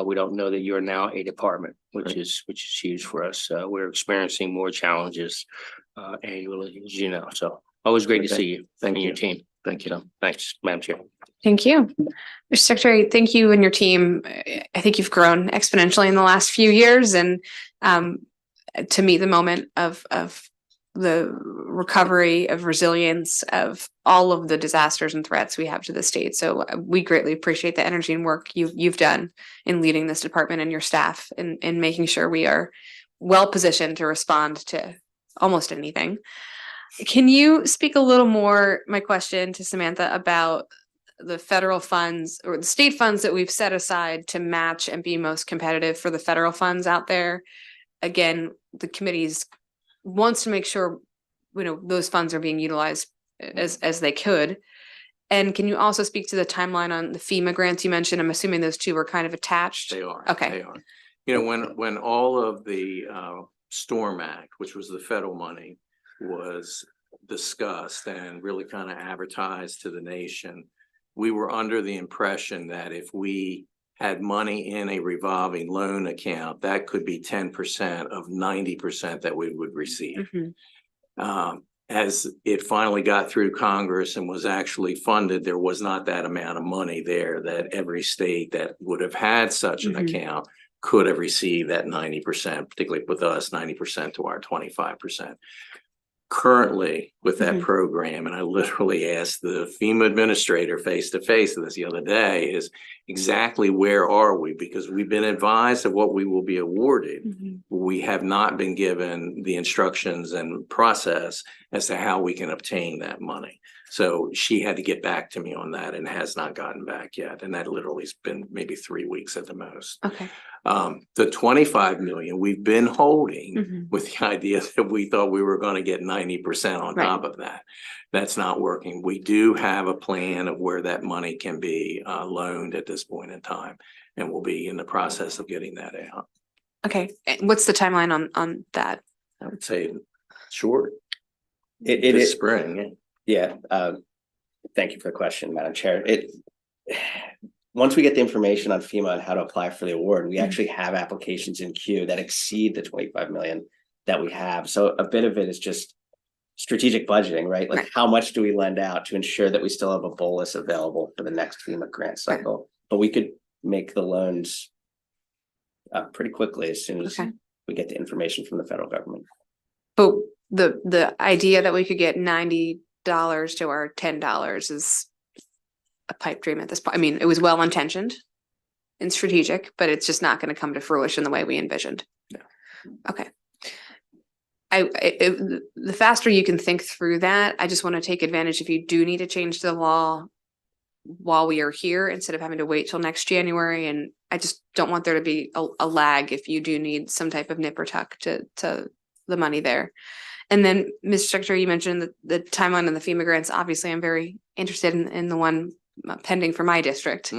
we don't know that you're now a department, which is huge for us. We're experiencing more challenges annually, as you know. So always great to see you. Thank and you. your team. Thank you. So, thanks, Madam Chair. Thank you. Mr. Secretary, thank you and your team. I think you've grown exponentially in the last few years, and to meet the moment of the recovery, of resilience, of all of the disasters and threats we have to the state. So we greatly appreciate the energy and work you've done in leading this department and your staff in making sure we are well positioned to respond to almost anything. Can you speak a little more, my question to Samantha, about the federal funds or the state funds that we've set aside to match and be most competitive for the federal funds out there? Again, the committees wants to make sure, you know, those funds are being utilized as they could. And can you also speak to the timeline on the FEMA grants you mentioned? I'm assuming those two were kind of attached. They are. Okay. They are. You know, when all of the Storm Act, which was the federal money, was discussed and really kind of advertised to the nation, we were under the impression that if we had money in a revolving loan account, that could be 10% of 90% that we would receive. Mm-hmm. As it finally got through Congress and was actually funded, there was not that amount of money there that every state that would have had such an account could have received that 90%, particularly with us, 90% to our 25%. Currently with that program, and I literally asked the FEMA administrator face to face this the other day, is exactly where are we? Because we've been advised of what we will be awarded. We have not been given the instructions and process as to how we can obtain that money. So she had to get back to me on that and has not gotten back yet. And that literally has been maybe 3 weeks at the most. Okay. The 25 million we've been holding with the idea that we thought we were going to get 90% on top of that. That's not working. We do have a plan of where that money can be loaned at this point in time, and we'll be in the process of getting that out. Okay. And what's the timeline on that? I would say short. It This is spring. Yeah, thank you for the question, Madam Chair. Once we get the information on FEMA and how to apply for the award, we actually have applications in queue that exceed the 25 million that we have. So a bit of it is just strategic budgeting, right? Like how much do we lend out to ensure that we still have a bolus available for the next FEMA grant cycle? But we could make the loans pretty quickly as soon as we get the information from the federal government. But the idea that we could get $90 to our $10 is a pipe dream at this point. I mean, it was well intentioned and strategic, but it's just not going to come to fruition the way we envisioned. No. Okay. The faster you can think through that, I just want to take advantage if you do need to change the law while we are here instead of having to wait till next January. And I just don't want there to be a lag if you do need some type of nip or tuck to the money there. And then, Mr. Secretary, you mentioned the timeline on the FEMA grants. Obviously, I'm very interested in the one pending for my district.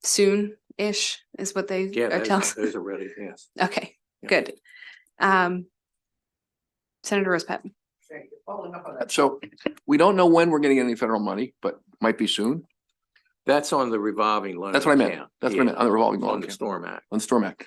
Soon-ish is what they are telling us. Those are ready, yes. Okay, good. Senator Rose Pep. Following up on that. So we don't know when we're getting any federal money, but might be soon. That's on the revolving loan. That's what I meant. account. That's what I meant, on the revolving loan On the account. Storm Act. On the Storm Act.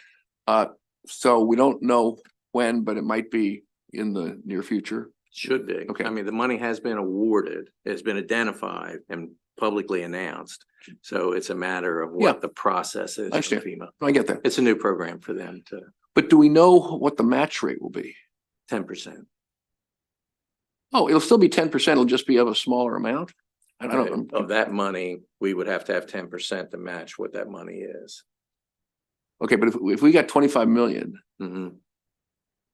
So we don't know when, but it might be in the near future. Should be. Okay. I mean, the money has been awarded, has been identified and publicly announced. So it's a matter of what the process is. I understand. for FEMA. I get that. It's a new program for them to But do we know what the match rate will be? 10%. Oh, it'll still be 10%. It'll just be of a smaller amount? I don't. Of that money, we would have to have 10% to match what that money is. Okay, but if we got 25 million, Mhm.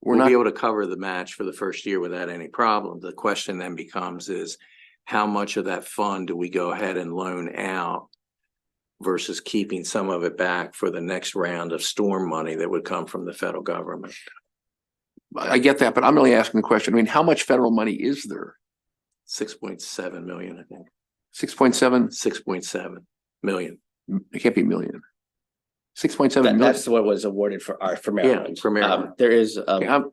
we're We'll not, be able to cover the match for the first year without any problem. The question then becomes is how much of that fund do we go ahead and loan out versus keeping some of it back for the next round of storm money that would come from the federal government? I get that, but I'm really asking the question. I mean, how much federal money is there? 6.7 million, I think. 6.7? 6.7 million. It can't be million. 6.7 million. That's what was awarded for Maryland. for Maryland. There is, Okay,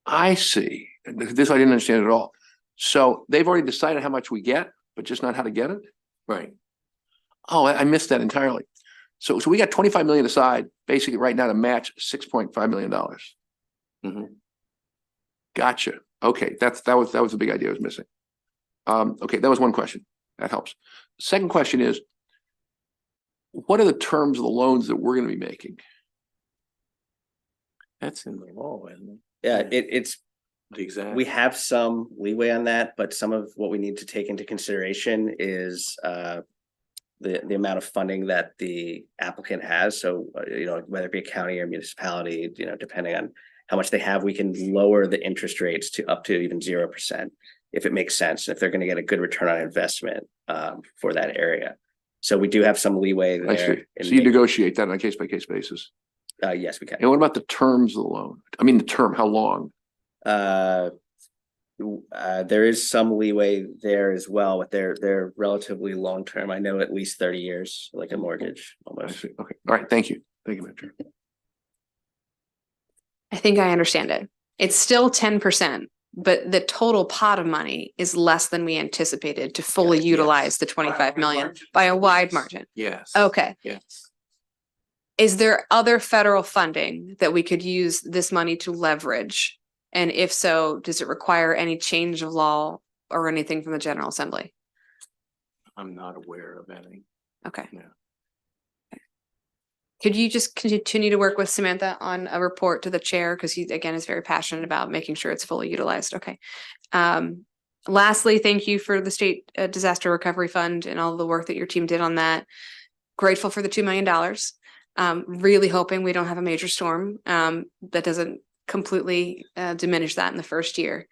I see. This I didn't understand at all. So they've already decided how much we get, but just not how to get it? Right. Oh, I missed that entirely. So we got 25 million aside, basically right now to match $6.5 million. Mhm. Gotcha. Okay, that was the big idea I was missing. Okay, that was one question. That helps. Second question is, what are the terms of the loans that we're going to be making? That's in the law, isn't it? yeah, it's, The exact. we have some leeway on that, but some of what we need to take into consideration is the amount of funding that the applicant has. So, whether it be a county or municipality, depending on how much they have, we can lower the interest rates to up to even 0% if it makes sense, if they're going to get a good return on investment for that area. So we do have some leeway I see. there. So you negotiate that on a case by case basis. Yes, we can. And what about the terms of the loan? I mean, the term, how long? There is some leeway there as well, but they're relatively long term. I know at least 30 years, like a mortgage I almost. see. Okay. All right. Thank you. Thank you, Manager. I think I understand it. It's still 10%, but the total pot of money is less than we anticipated to fully Yes. utilize the 25 million by a wide margin. Yes. Okay. Yes. Is there other federal funding that we could use this money to leverage? And if so, does it require any change of law or anything from the General Assembly? I'm not aware of any. Okay. No. Could you just continue to work with Samantha on a report to the chair? Because he, again, is very passionate about making sure it's fully utilized. Okay. Lastly, thank you for the State Disaster Recovery Fund and all the work that your team did on that. Grateful for the $2 million. Really hoping we don't have a major storm that doesn't completely diminish that in the first year.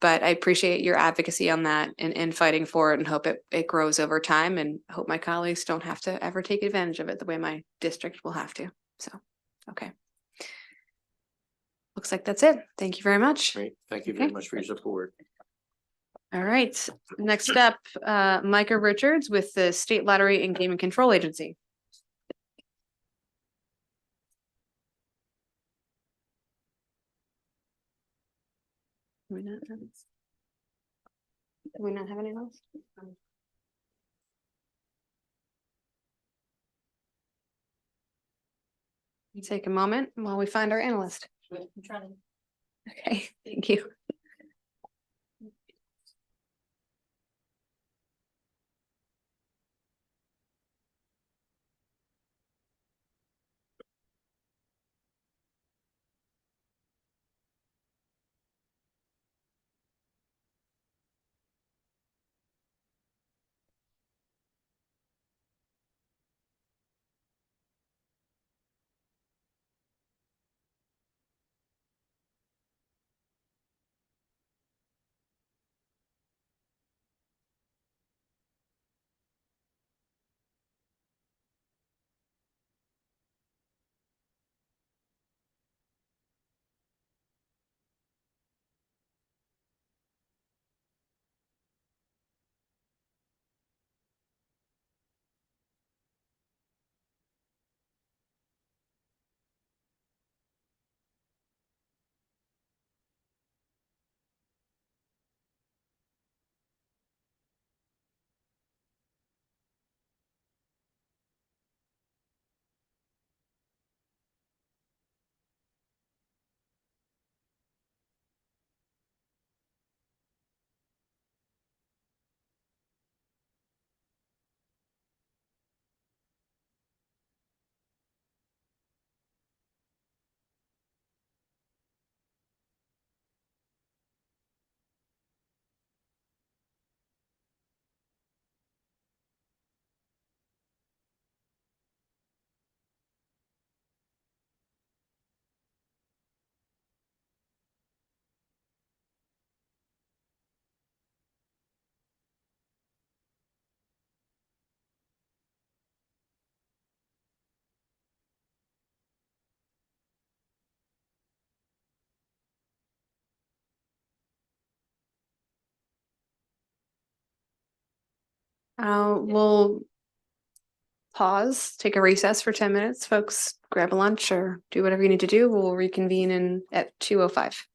But I appreciate your advocacy on that and fighting for it, and hope it grows over time, and hope my colleagues don't have to ever take advantage of it the way my district will have to. So, okay. Looks like that's it. Thank you very much. Great. Thank you very Okay. much for your support. All right. Next up, Micah Richards with the State Lottery and Gaming Control Agency. Do we not have any of those? Take a moment while we find our analyst. Okay, thank you. We'll pause, take a recess for 10 minutes. Folks, grab a lunch or do whatever you need to do. We'll reconvene in at 2:05.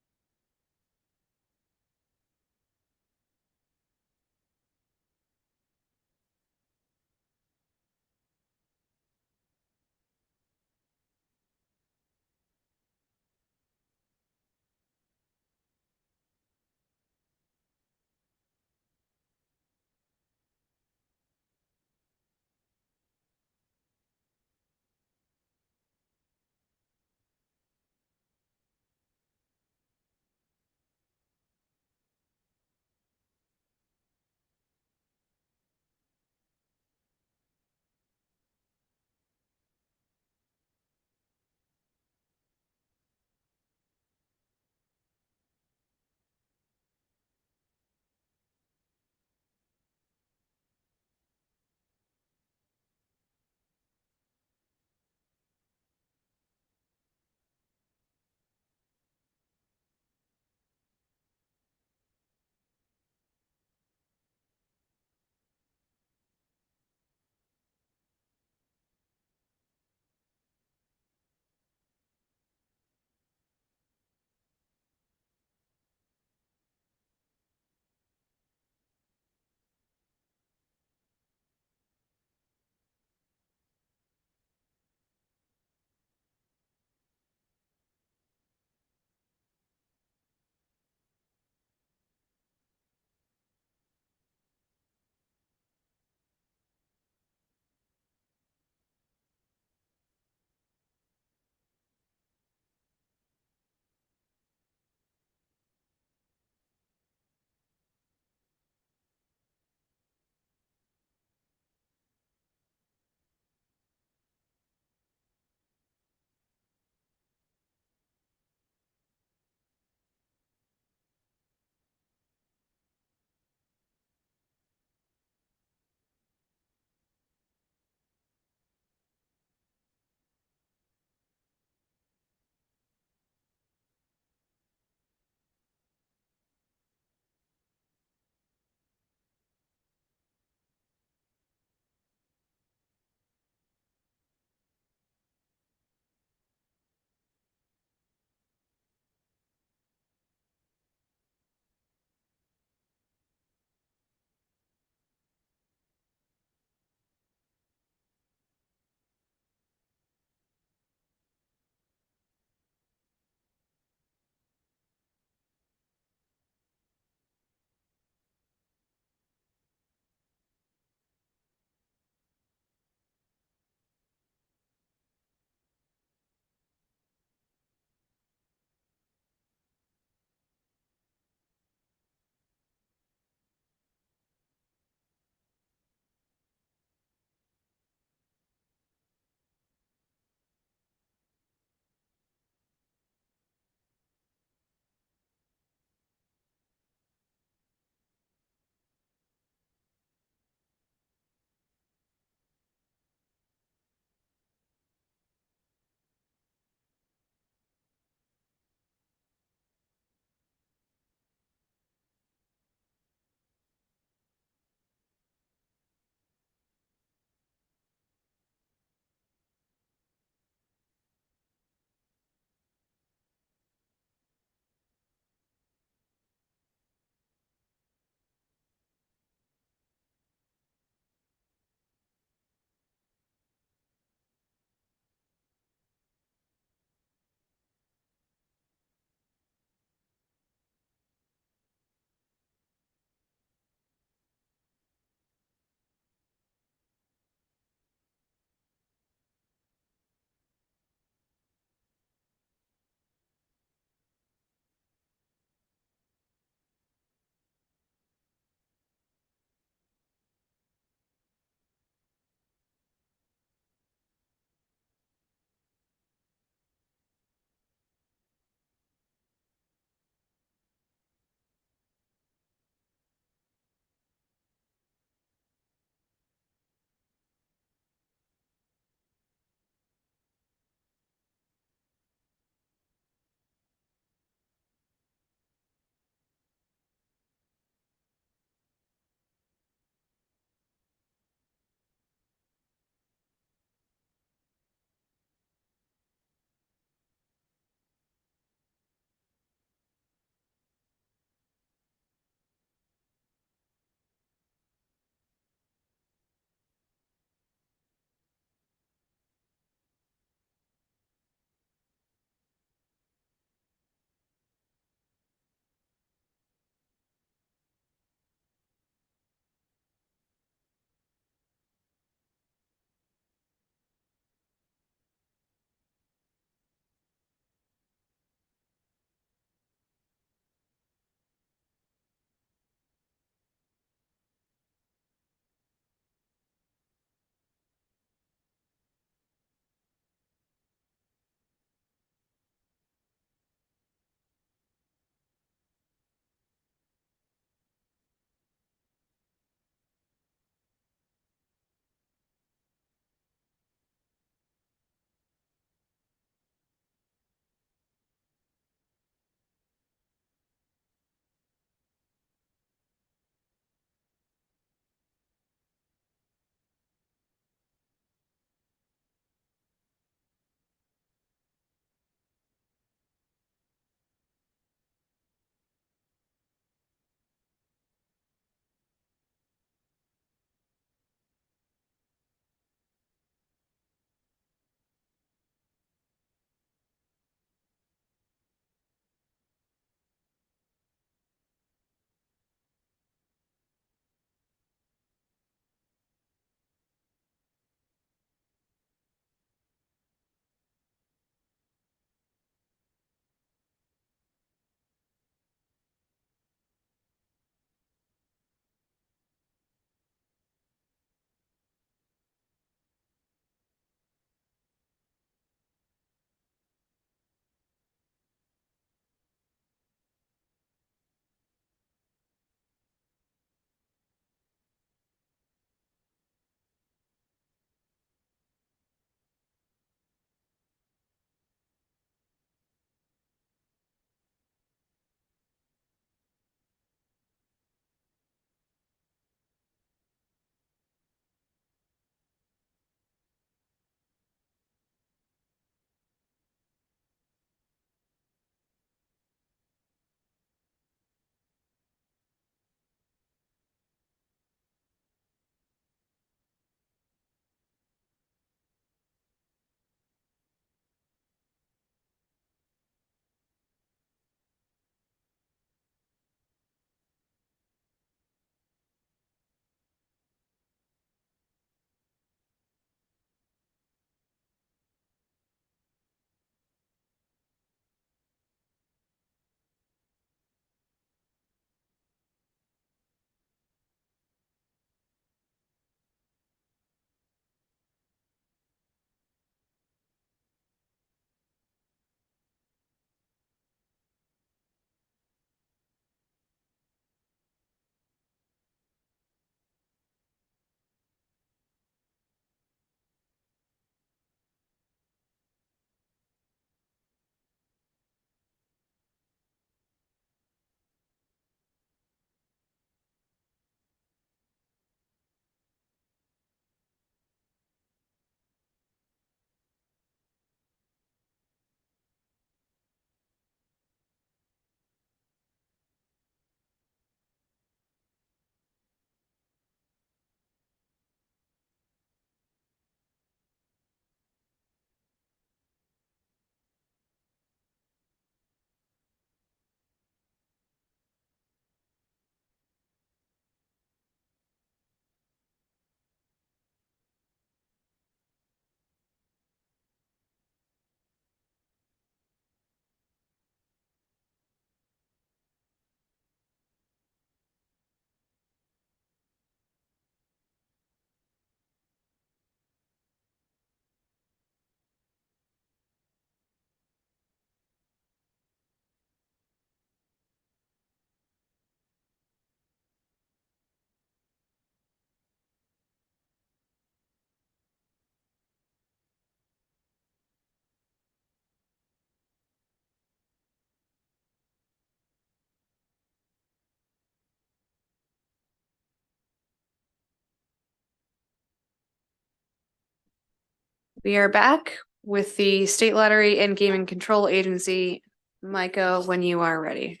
We are back with the State Lottery and Gaming Control Agency. Micah, when you are ready.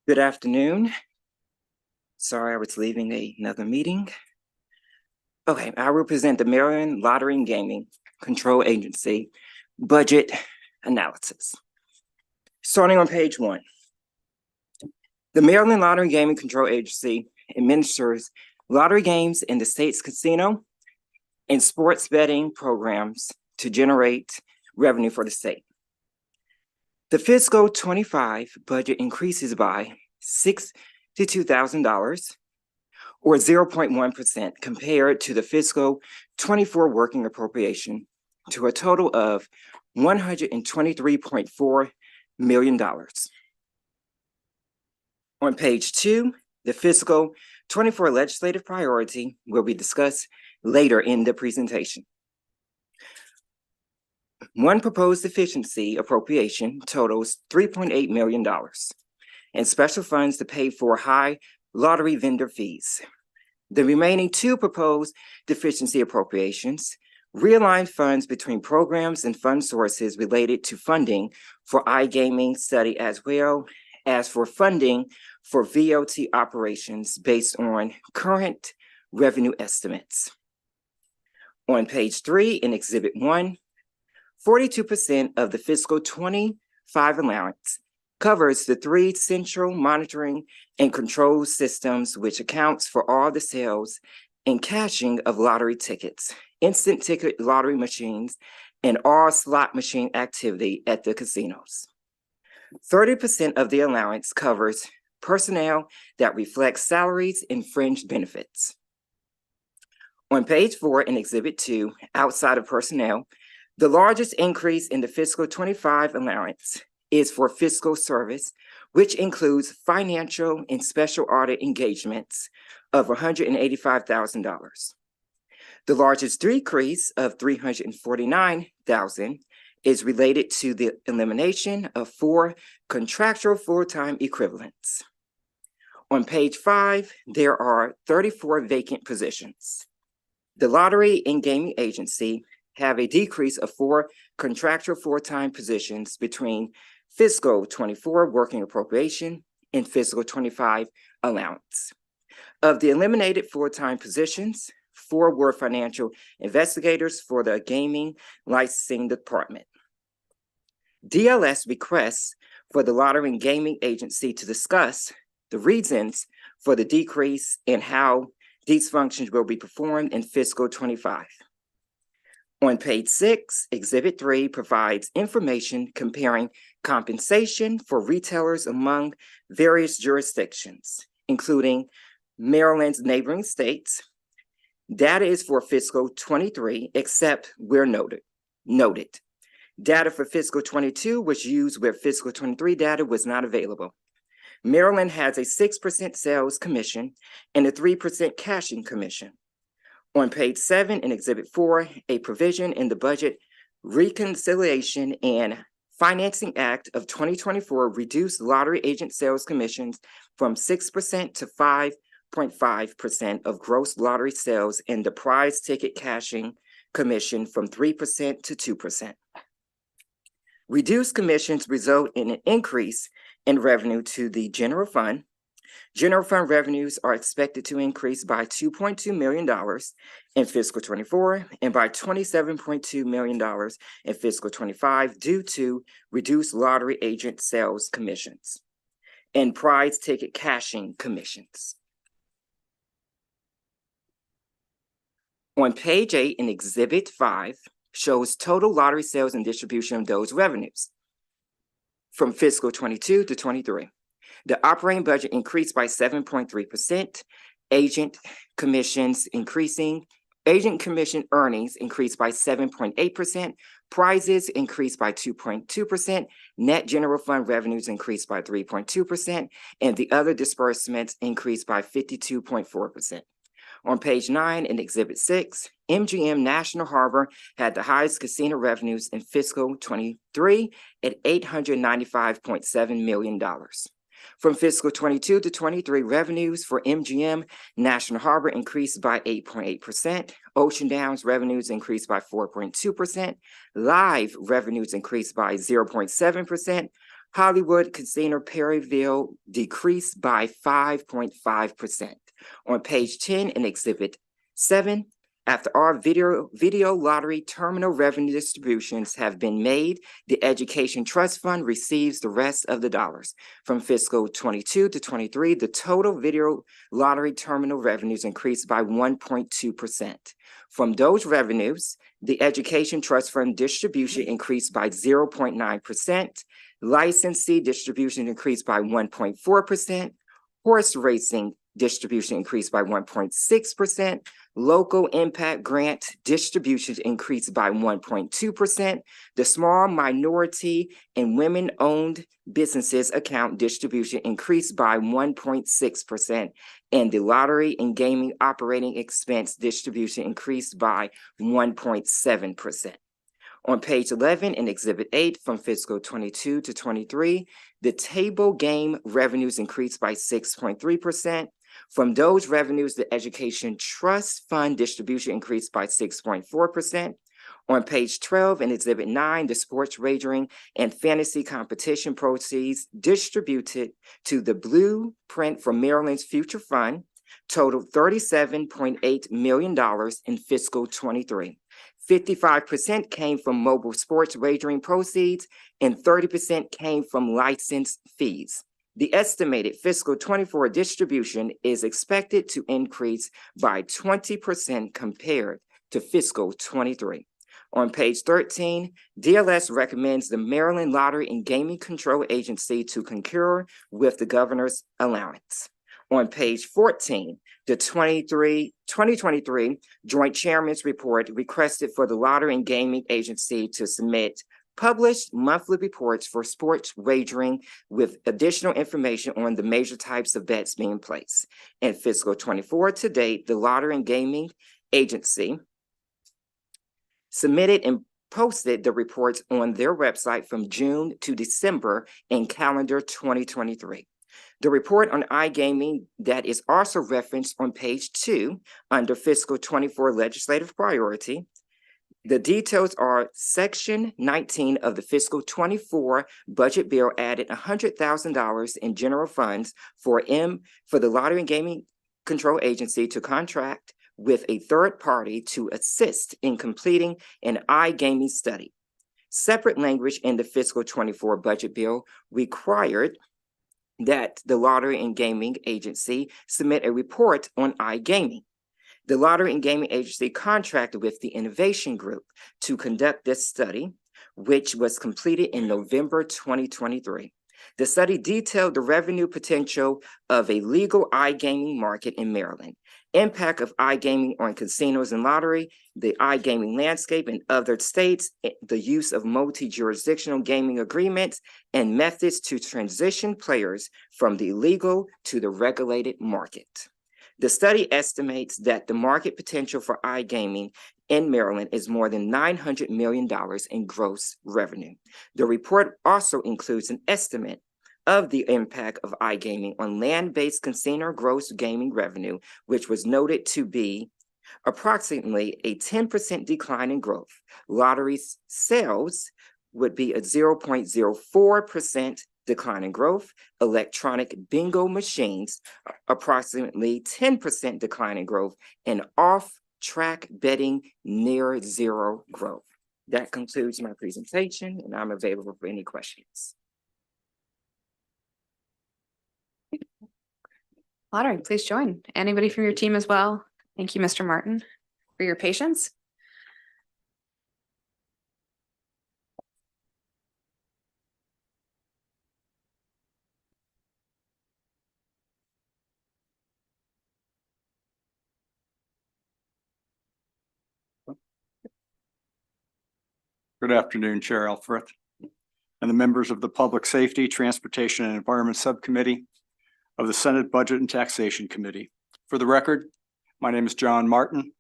Good afternoon. Sorry, I was leaving another meeting. Okay, I will present the Maryland Lottery and Gaming Control Agency budget analysis. Starting on page 1. The Maryland Lottery and Gaming Control Agency administers lottery games in the state's casino and sports betting programs to generate revenue for the state. The fiscal 25 budget increases by $62,000 or 0.1% compared to the fiscal 24 working appropriation to a total of $123.4 million. On page 2, the fiscal 24 legislative priority will be discussed later in the presentation. One proposed efficiency appropriation totals $3.8 million and special funds to pay for high lottery vendor fees. The remaining 2 proposed deficiency appropriations realign funds between programs and fund sources related to funding for iGaming study as well as for funding for VOT operations based on current revenue estimates. On page 3 in Exhibit 1, 42% of the fiscal 25 allowance covers the 3 central monitoring and control systems, which accounts for all the sales and cashing of lottery tickets, instant ticket lottery machines, and all slot machine activity at the casinos. 30% of the allowance covers personnel that reflects salaries and fringe benefits. On page 4 in Exhibit 2, outside of personnel, the largest increase in the fiscal 25 allowance is for fiscal service, which includes financial and special audit engagements of $185,000. The largest decrease of $349,000 is related to the elimination of 4 contractual full-time equivalents. On page 5, there are 34 vacant positions. The Lottery and Gaming Agency have a decrease of 4 contractual full-time positions between fiscal 24 working appropriation and fiscal 25 allowance. Of the eliminated full-time positions, 4 were financial investigators for the gaming licensing department. DLS requests for the Lottery and Gaming Agency to discuss the reasons for the decrease and how these functions will be performed in fiscal 25. On page 6, Exhibit 3 provides information comparing compensation for retailers among various jurisdictions, including Maryland's neighboring states. Data is for fiscal 23, except where noted. Data for fiscal 22 was used where fiscal 23 data was not available. Maryland has a 6% sales commission and a 3% cashing commission. On page 7 in Exhibit 4, a provision in the Budget Reconciliation and Financing Act of 2024 reduced lottery agent sales commissions from 6% to 5.5% of gross lottery sales and the prize ticket cashing commission from 3% to 2%. Reduced commissions result in an increase in revenue to the general fund. General fund revenues are expected to increase by $2.2 million in fiscal 24 and by $27.2 million in fiscal 25 due to reduced lottery agent sales commissions and prize ticket cashing commissions. On page 8 in Exhibit 5 shows total lottery sales and distribution of those revenues from fiscal 22 to 23. The operating budget increased by 7.3%. Agent commission earnings increased by 7.8%. Prizes increased by 2.2%. Net general fund revenues increased by 3.2%. And the other disbursements increased by 52.4%. On page 9 in Exhibit 6, MGM National Harbor had the highest casino revenues in fiscal 23 at $895.7 million. From fiscal 22 to 23, revenues for MGM National Harbor increased by 8.8%. Ocean Downs revenues increased by 4.2%. Live revenues increased by 0.7%. Hollywood Casino Perryville decreased by 5.5%. On page 10 in Exhibit 7, after our video lottery terminal revenue distributions have been made, the Education Trust Fund receives the rest of the dollars. From fiscal 22 to 23, the total video lottery terminal revenues increased by 1.2%. From those revenues, the Education Trust Fund distribution increased by 0.9%. Licensee distribution increased by 1.4%. Horse racing distribution increased by 1.6%. Local impact grant distributions increased by 1.2%. The small minority and women-owned businesses account distribution increased by 1.6%. And the lottery and gaming operating expense distribution increased by 1.7%. On page 11 in Exhibit 8 from fiscal 22 to 23, the table game revenues increased by 6.3%. From those revenues, the Education Trust Fund distribution increased by 6.4%. On page 12 in Exhibit 9, the sports wagering and fantasy competition proceeds distributed to the Blueprint for Maryland's Future Fund totaled $37.8 million in fiscal 23. 55% came from mobile sports wagering proceeds and 30% came from license fees. The estimated fiscal 24 distribution is expected to increase by 20% compared to fiscal 23. On page 13, DLS recommends the Maryland Lottery and Gaming Control Agency to concur with the governor's allowance. On page 14, the 2023 Joint Chairman's Report requested for the Lottery and Gaming Agency to submit published monthly reports for sports wagering with additional information on the major types of bets being placed. In fiscal 24 to date, the Lottery and Gaming Agency submitted and posted the reports on their website from June to December in calendar 2023. The report on iGaming that is also referenced on page 2 under fiscal 24 legislative priority. The details are section 19 of the fiscal 24 budget bill added $100,000 in general funds for the Lottery and Gaming Control Agency to contract with a third party to assist in completing an iGaming study. Separate language in the fiscal 24 budget bill required that the Lottery and Gaming Agency submit a report on iGaming. The Lottery and Gaming Agency contracted with the Innovation Group to conduct this study, which was completed in November 2023. The study detailed the revenue potential of a legal iGaming market in Maryland, impact of iGaming on casinos and lottery, the iGaming landscape in other states, the use of multi-jurisdictional gaming agreements, and methods to transition players from the legal to the regulated market. The study estimates that the market potential for iGaming in Maryland is more than $900 million in gross revenue. The report also includes an estimate of the impact of iGaming on land-based casino gross gaming revenue, which was noted to be approximately a 10% decline in growth. Lottery sales would be a 0.04% decline in growth. Electronic bingo machines, approximately 10% decline in growth, and off-track betting near zero growth. That concludes my presentation, and I'm available for any questions. Lottery, please join. Anybody from your team as well? Thank you, Mr. Martin, for your patience. Good afternoon, Chair Elfreth, and the members of the Public Safety, Transportation, and Environment Subcommittee of the Senate Budget and Taxation Committee. For the record, my name is John Martin.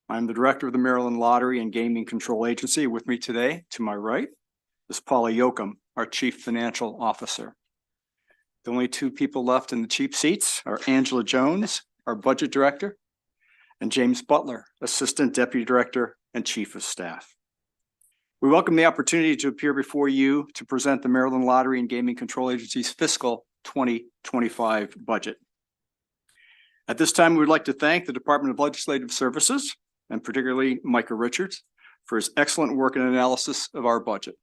I'm the Director of the Maryland Lottery and Gaming Control Agency. With me today, to my right, is Paula Yoakum, our Chief Financial Officer. The only two people left in the cheap seats are Angela Jones, our Budget Director, and James Butler, Assistant Deputy Director and Chief of Staff. We welcome the opportunity to appear before you to present the Maryland Lottery and Gaming Control Agency's fiscal 2025 budget. At this time, we would like to thank the Department of Legislative Services, and particularly Micah Richards, for his excellent work and analysis of our budget.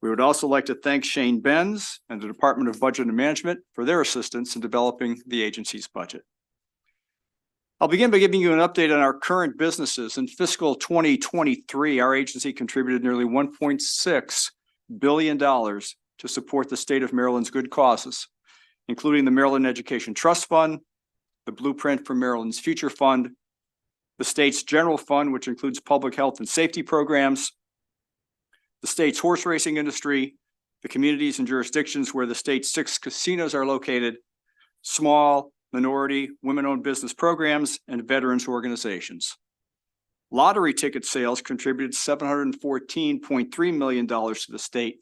We would also like to thank Shane Benz and the Department of Budget and Management for their assistance in developing the agency's budget. I'll begin by giving you an update on our current businesses. In fiscal 2023, our agency contributed nearly $1.6 billion to support the state of Maryland's good causes, including the Maryland Education Trust Fund, the Blueprint for Maryland's Future Fund, the state's general fund, which includes public health and safety programs, the state's horse racing industry, the communities and jurisdictions where the state's 6 casinos are located, small, minority, women-owned business programs, and veterans organizations. Lottery ticket sales contributed $714.3 million to the state,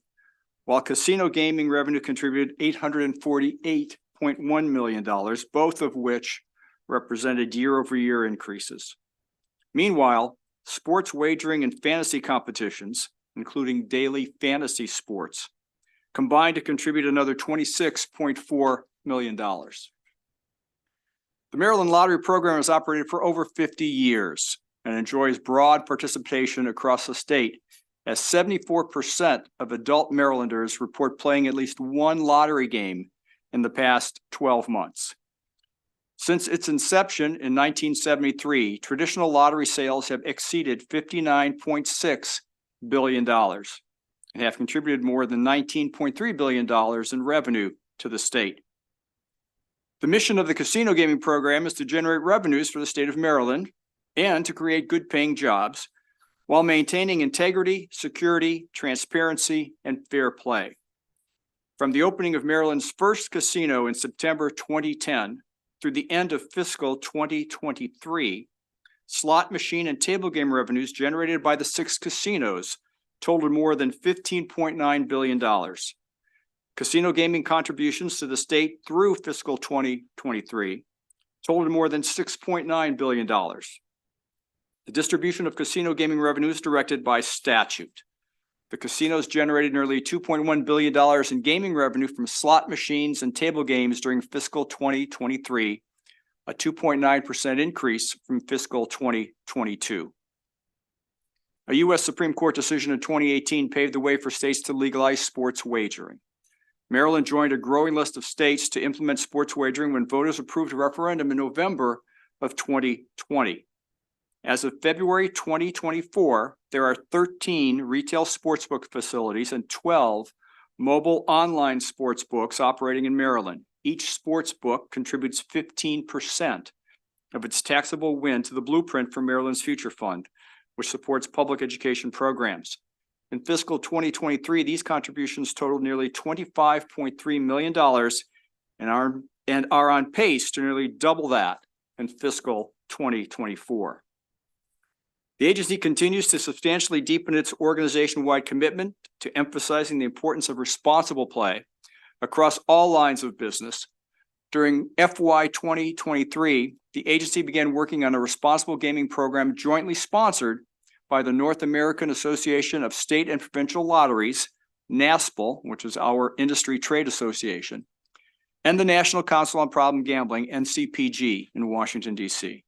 while casino gaming revenue contributed $848.1 million, both of which represented year-over-year increases. Meanwhile, sports wagering and fantasy competitions, including daily fantasy sports, combined to contribute another $26.4 million. The Maryland Lottery program has operated for over 50 years and enjoys broad participation across the state, as 74% of adult Marylanders report playing at least one lottery game in the past 12 months. Since its inception in 1973, traditional lottery sales have exceeded $59.6 billion and have contributed more than $19.3 billion in revenue to the state. The mission of the casino gaming program is to generate revenues for the state of Maryland and to create good paying jobs while maintaining integrity, security, transparency, and fair play. From the opening of Maryland's first casino in September 2010 through the end of fiscal 2023, slot machine and table game revenues generated by the 6 casinos totaled more than $15.9 billion. Casino gaming contributions to the state through fiscal 2023 totaled more than $6.9 billion. The distribution of casino gaming revenue is directed by statute. The casinos generated nearly $2.1 billion in gaming revenue from slot machines and table games during fiscal 2023, a 2.9% increase from fiscal 2022. A U.S. Supreme Court decision in 2018 paved the way for states to legalize sports wagering. Maryland joined a growing list of states to implement sports wagering when voters approved a referendum in November of 2020. As of February 2024, there are 13 retail sportsbook facilities and 12 mobile online sportsbooks operating in Maryland. Each sportsbook contributes 15% of its taxable win to the Blueprint for Maryland's Future Fund, which supports public education programs. In fiscal 2023, these contributions totaled nearly $25.3 million and are on pace to nearly double that in fiscal 2024. The agency continues to substantially deepen its organization-wide commitment to emphasizing the importance of responsible play across all lines of business. During FY 2023, the agency began working on a responsible gaming program jointly sponsored by the North American Association of State and Provincial Lotteries, NASPL, which is our industry trade association, and the National Council on Problem Gambling, NCPG, in Washington, D.C.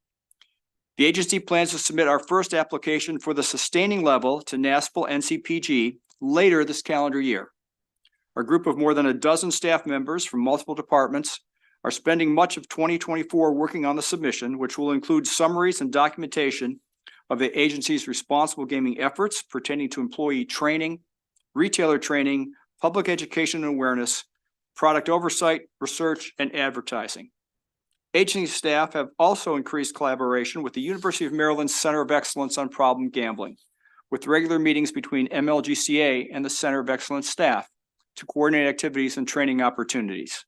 The agency plans to submit our first application for the sustaining level to NASPL NCPG later this calendar year. Our group of more than a dozen staff members from multiple departments are spending much of 2024 working on the submission, which will include summaries and documentation of the agency's responsible gaming efforts pertaining to employee training, retailer training, public education and awareness, product oversight, research, and advertising. Agency staff have also increased collaboration with the University of Maryland's Center of Excellence on Problem Gambling, with regular meetings between MLGCA and the Center of Excellence staff to coordinate activities and training opportunities.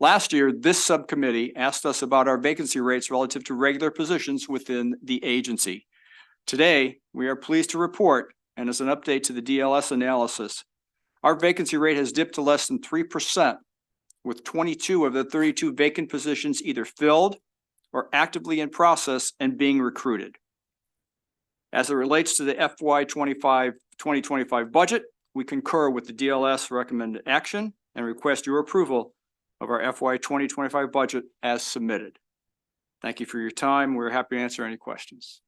Last year, this subcommittee asked us about our vacancy rates relative to regular positions within the agency. Today, we are pleased to report, and as an update to the DLS analysis, Our vacancy rate has dipped to less than 3%, with 22 of the 32 vacant positions either filled or actively in process and being recruited. As it relates to the FY 2025 budget, we concur with the DLS recommended action and request your approval of our FY 2025 budget as submitted. Thank you for your time. We're happy to answer any questions.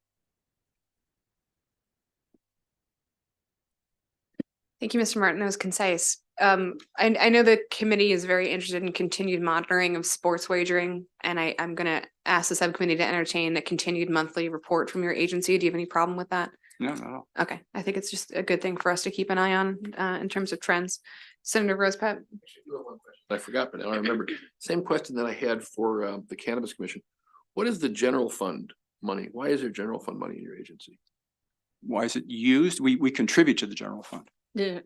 Thank you, Mr. Martin. That was concise. I know the committee is very interested in continued monitoring of sports wagering, and I'm going to ask the subcommittee to entertain a continued monthly report from your agency. Do you have any problem with that? No, no. Okay, I think it's just a good thing for us to keep an eye on in terms of trends. Senator Rosepap. I forgot, but now I remember. Same question that I had for the Cannabis Commission. What is the general fund money? Why is there general fund money in your agency? Why is it used? We contribute to the general fund. The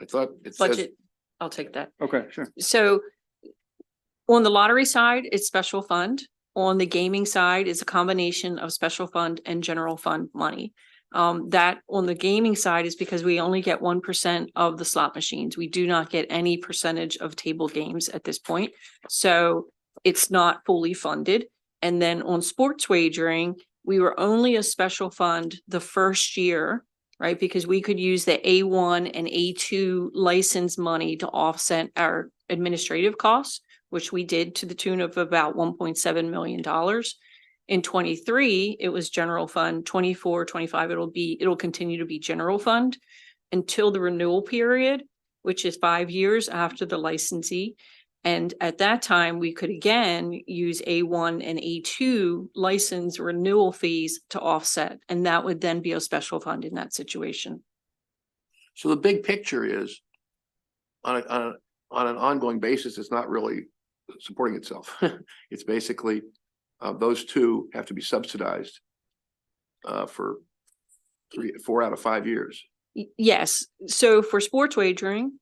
I thought it says, budget, I'll take that. Okay, sure. So on the lottery side, it's special fund. On the gaming side, it's a combination of special fund and general fund money. That on the gaming side is because we only get 1% of the slot machines. We do not get any percentage of table games at this point. So it's not fully funded. And then on sports wagering, we were only a special fund the first year, right? Because we could use the A1 and A2 license money to offset our administrative costs, which we did to the tune of about $1.7 million. In 23, it was general fund. 24, 25, it'll continue to be general fund until the renewal period, which is 5 years after the licensee. And at that time, we could again use A1 and A2 license renewal fees to offset, and that would then be a special fund in that situation. so the big picture is on an ongoing basis, it's not really supporting itself. It's basically those two have to be subsidized for 4 out of 5 years. Yes. So for sports wagering,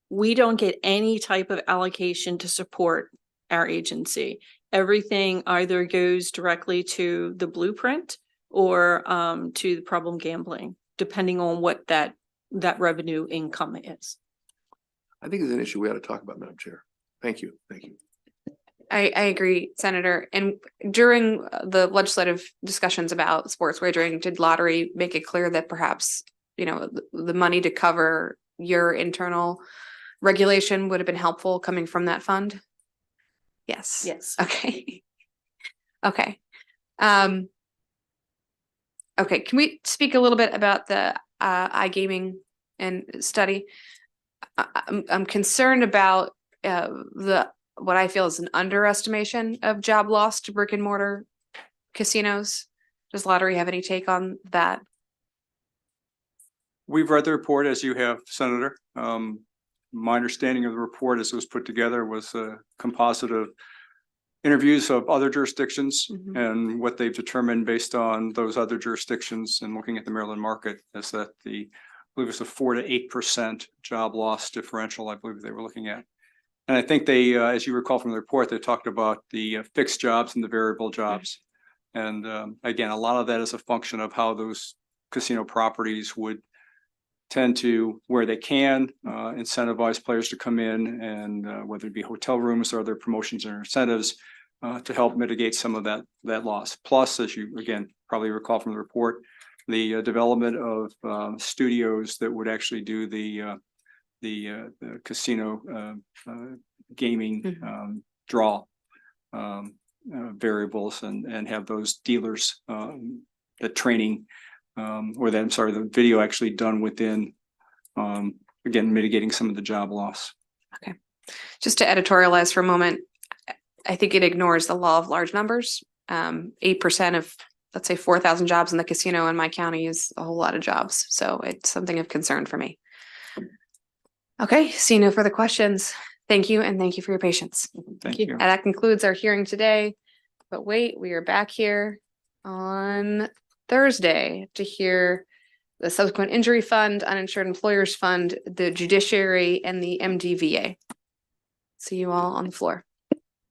we don't get any type of allocation to support our agency. Everything either goes directly to the blueprint or to the problem gambling, depending on what that revenue income is. I think it's an issue we ought to talk about, Madam Chair. Thank you. Thank you. I agree, Senator. And during the legislative discussions about sports wagering, did lottery make it clear that perhaps, the money to cover your internal regulation would have been helpful coming from that fund? Yes. Yes. Okay. Okay. Okay. Can we speak a little bit about the iGaming and study? I'm concerned about what I feel is an underestimation of job loss to brick and mortar casinos. Does lottery have any take on that? We've read the report as you have, Senator. My understanding of the report as it was put together was a composite of interviews of other jurisdictions and what they've determined based on those other jurisdictions and looking at the Maryland market is that I believe it's a 4 to 8% job loss differential, I believe they were looking at. And I think they, as you recall from the report, they talked about the fixed jobs and the variable jobs. And again, a lot of that is a function of how those casino properties would tend to, where they can, incentivize players to come in and whether it be hotel rooms or other promotions or incentives to help mitigate some of that loss. Plus, as you, again, probably recall from the report, the development of studios that would actually do the casino gaming draw variables and have those dealers the training the video actually done within again mitigating some of the job loss. Okay, just to editorialize for a moment, I think it ignores the law of large numbers. 8% of, let's say, 4,000 jobs in the casino in my county is a whole lot of jobs, so it's something of concern for me. Okay, see no further questions. Thank you, and thank you for your patience. Thank you. And that concludes our hearing today. But wait, we are back here on Thursday to hear the subsequent injury fund, uninsured employers fund, the judiciary, and the MDVA. See you all on the floor.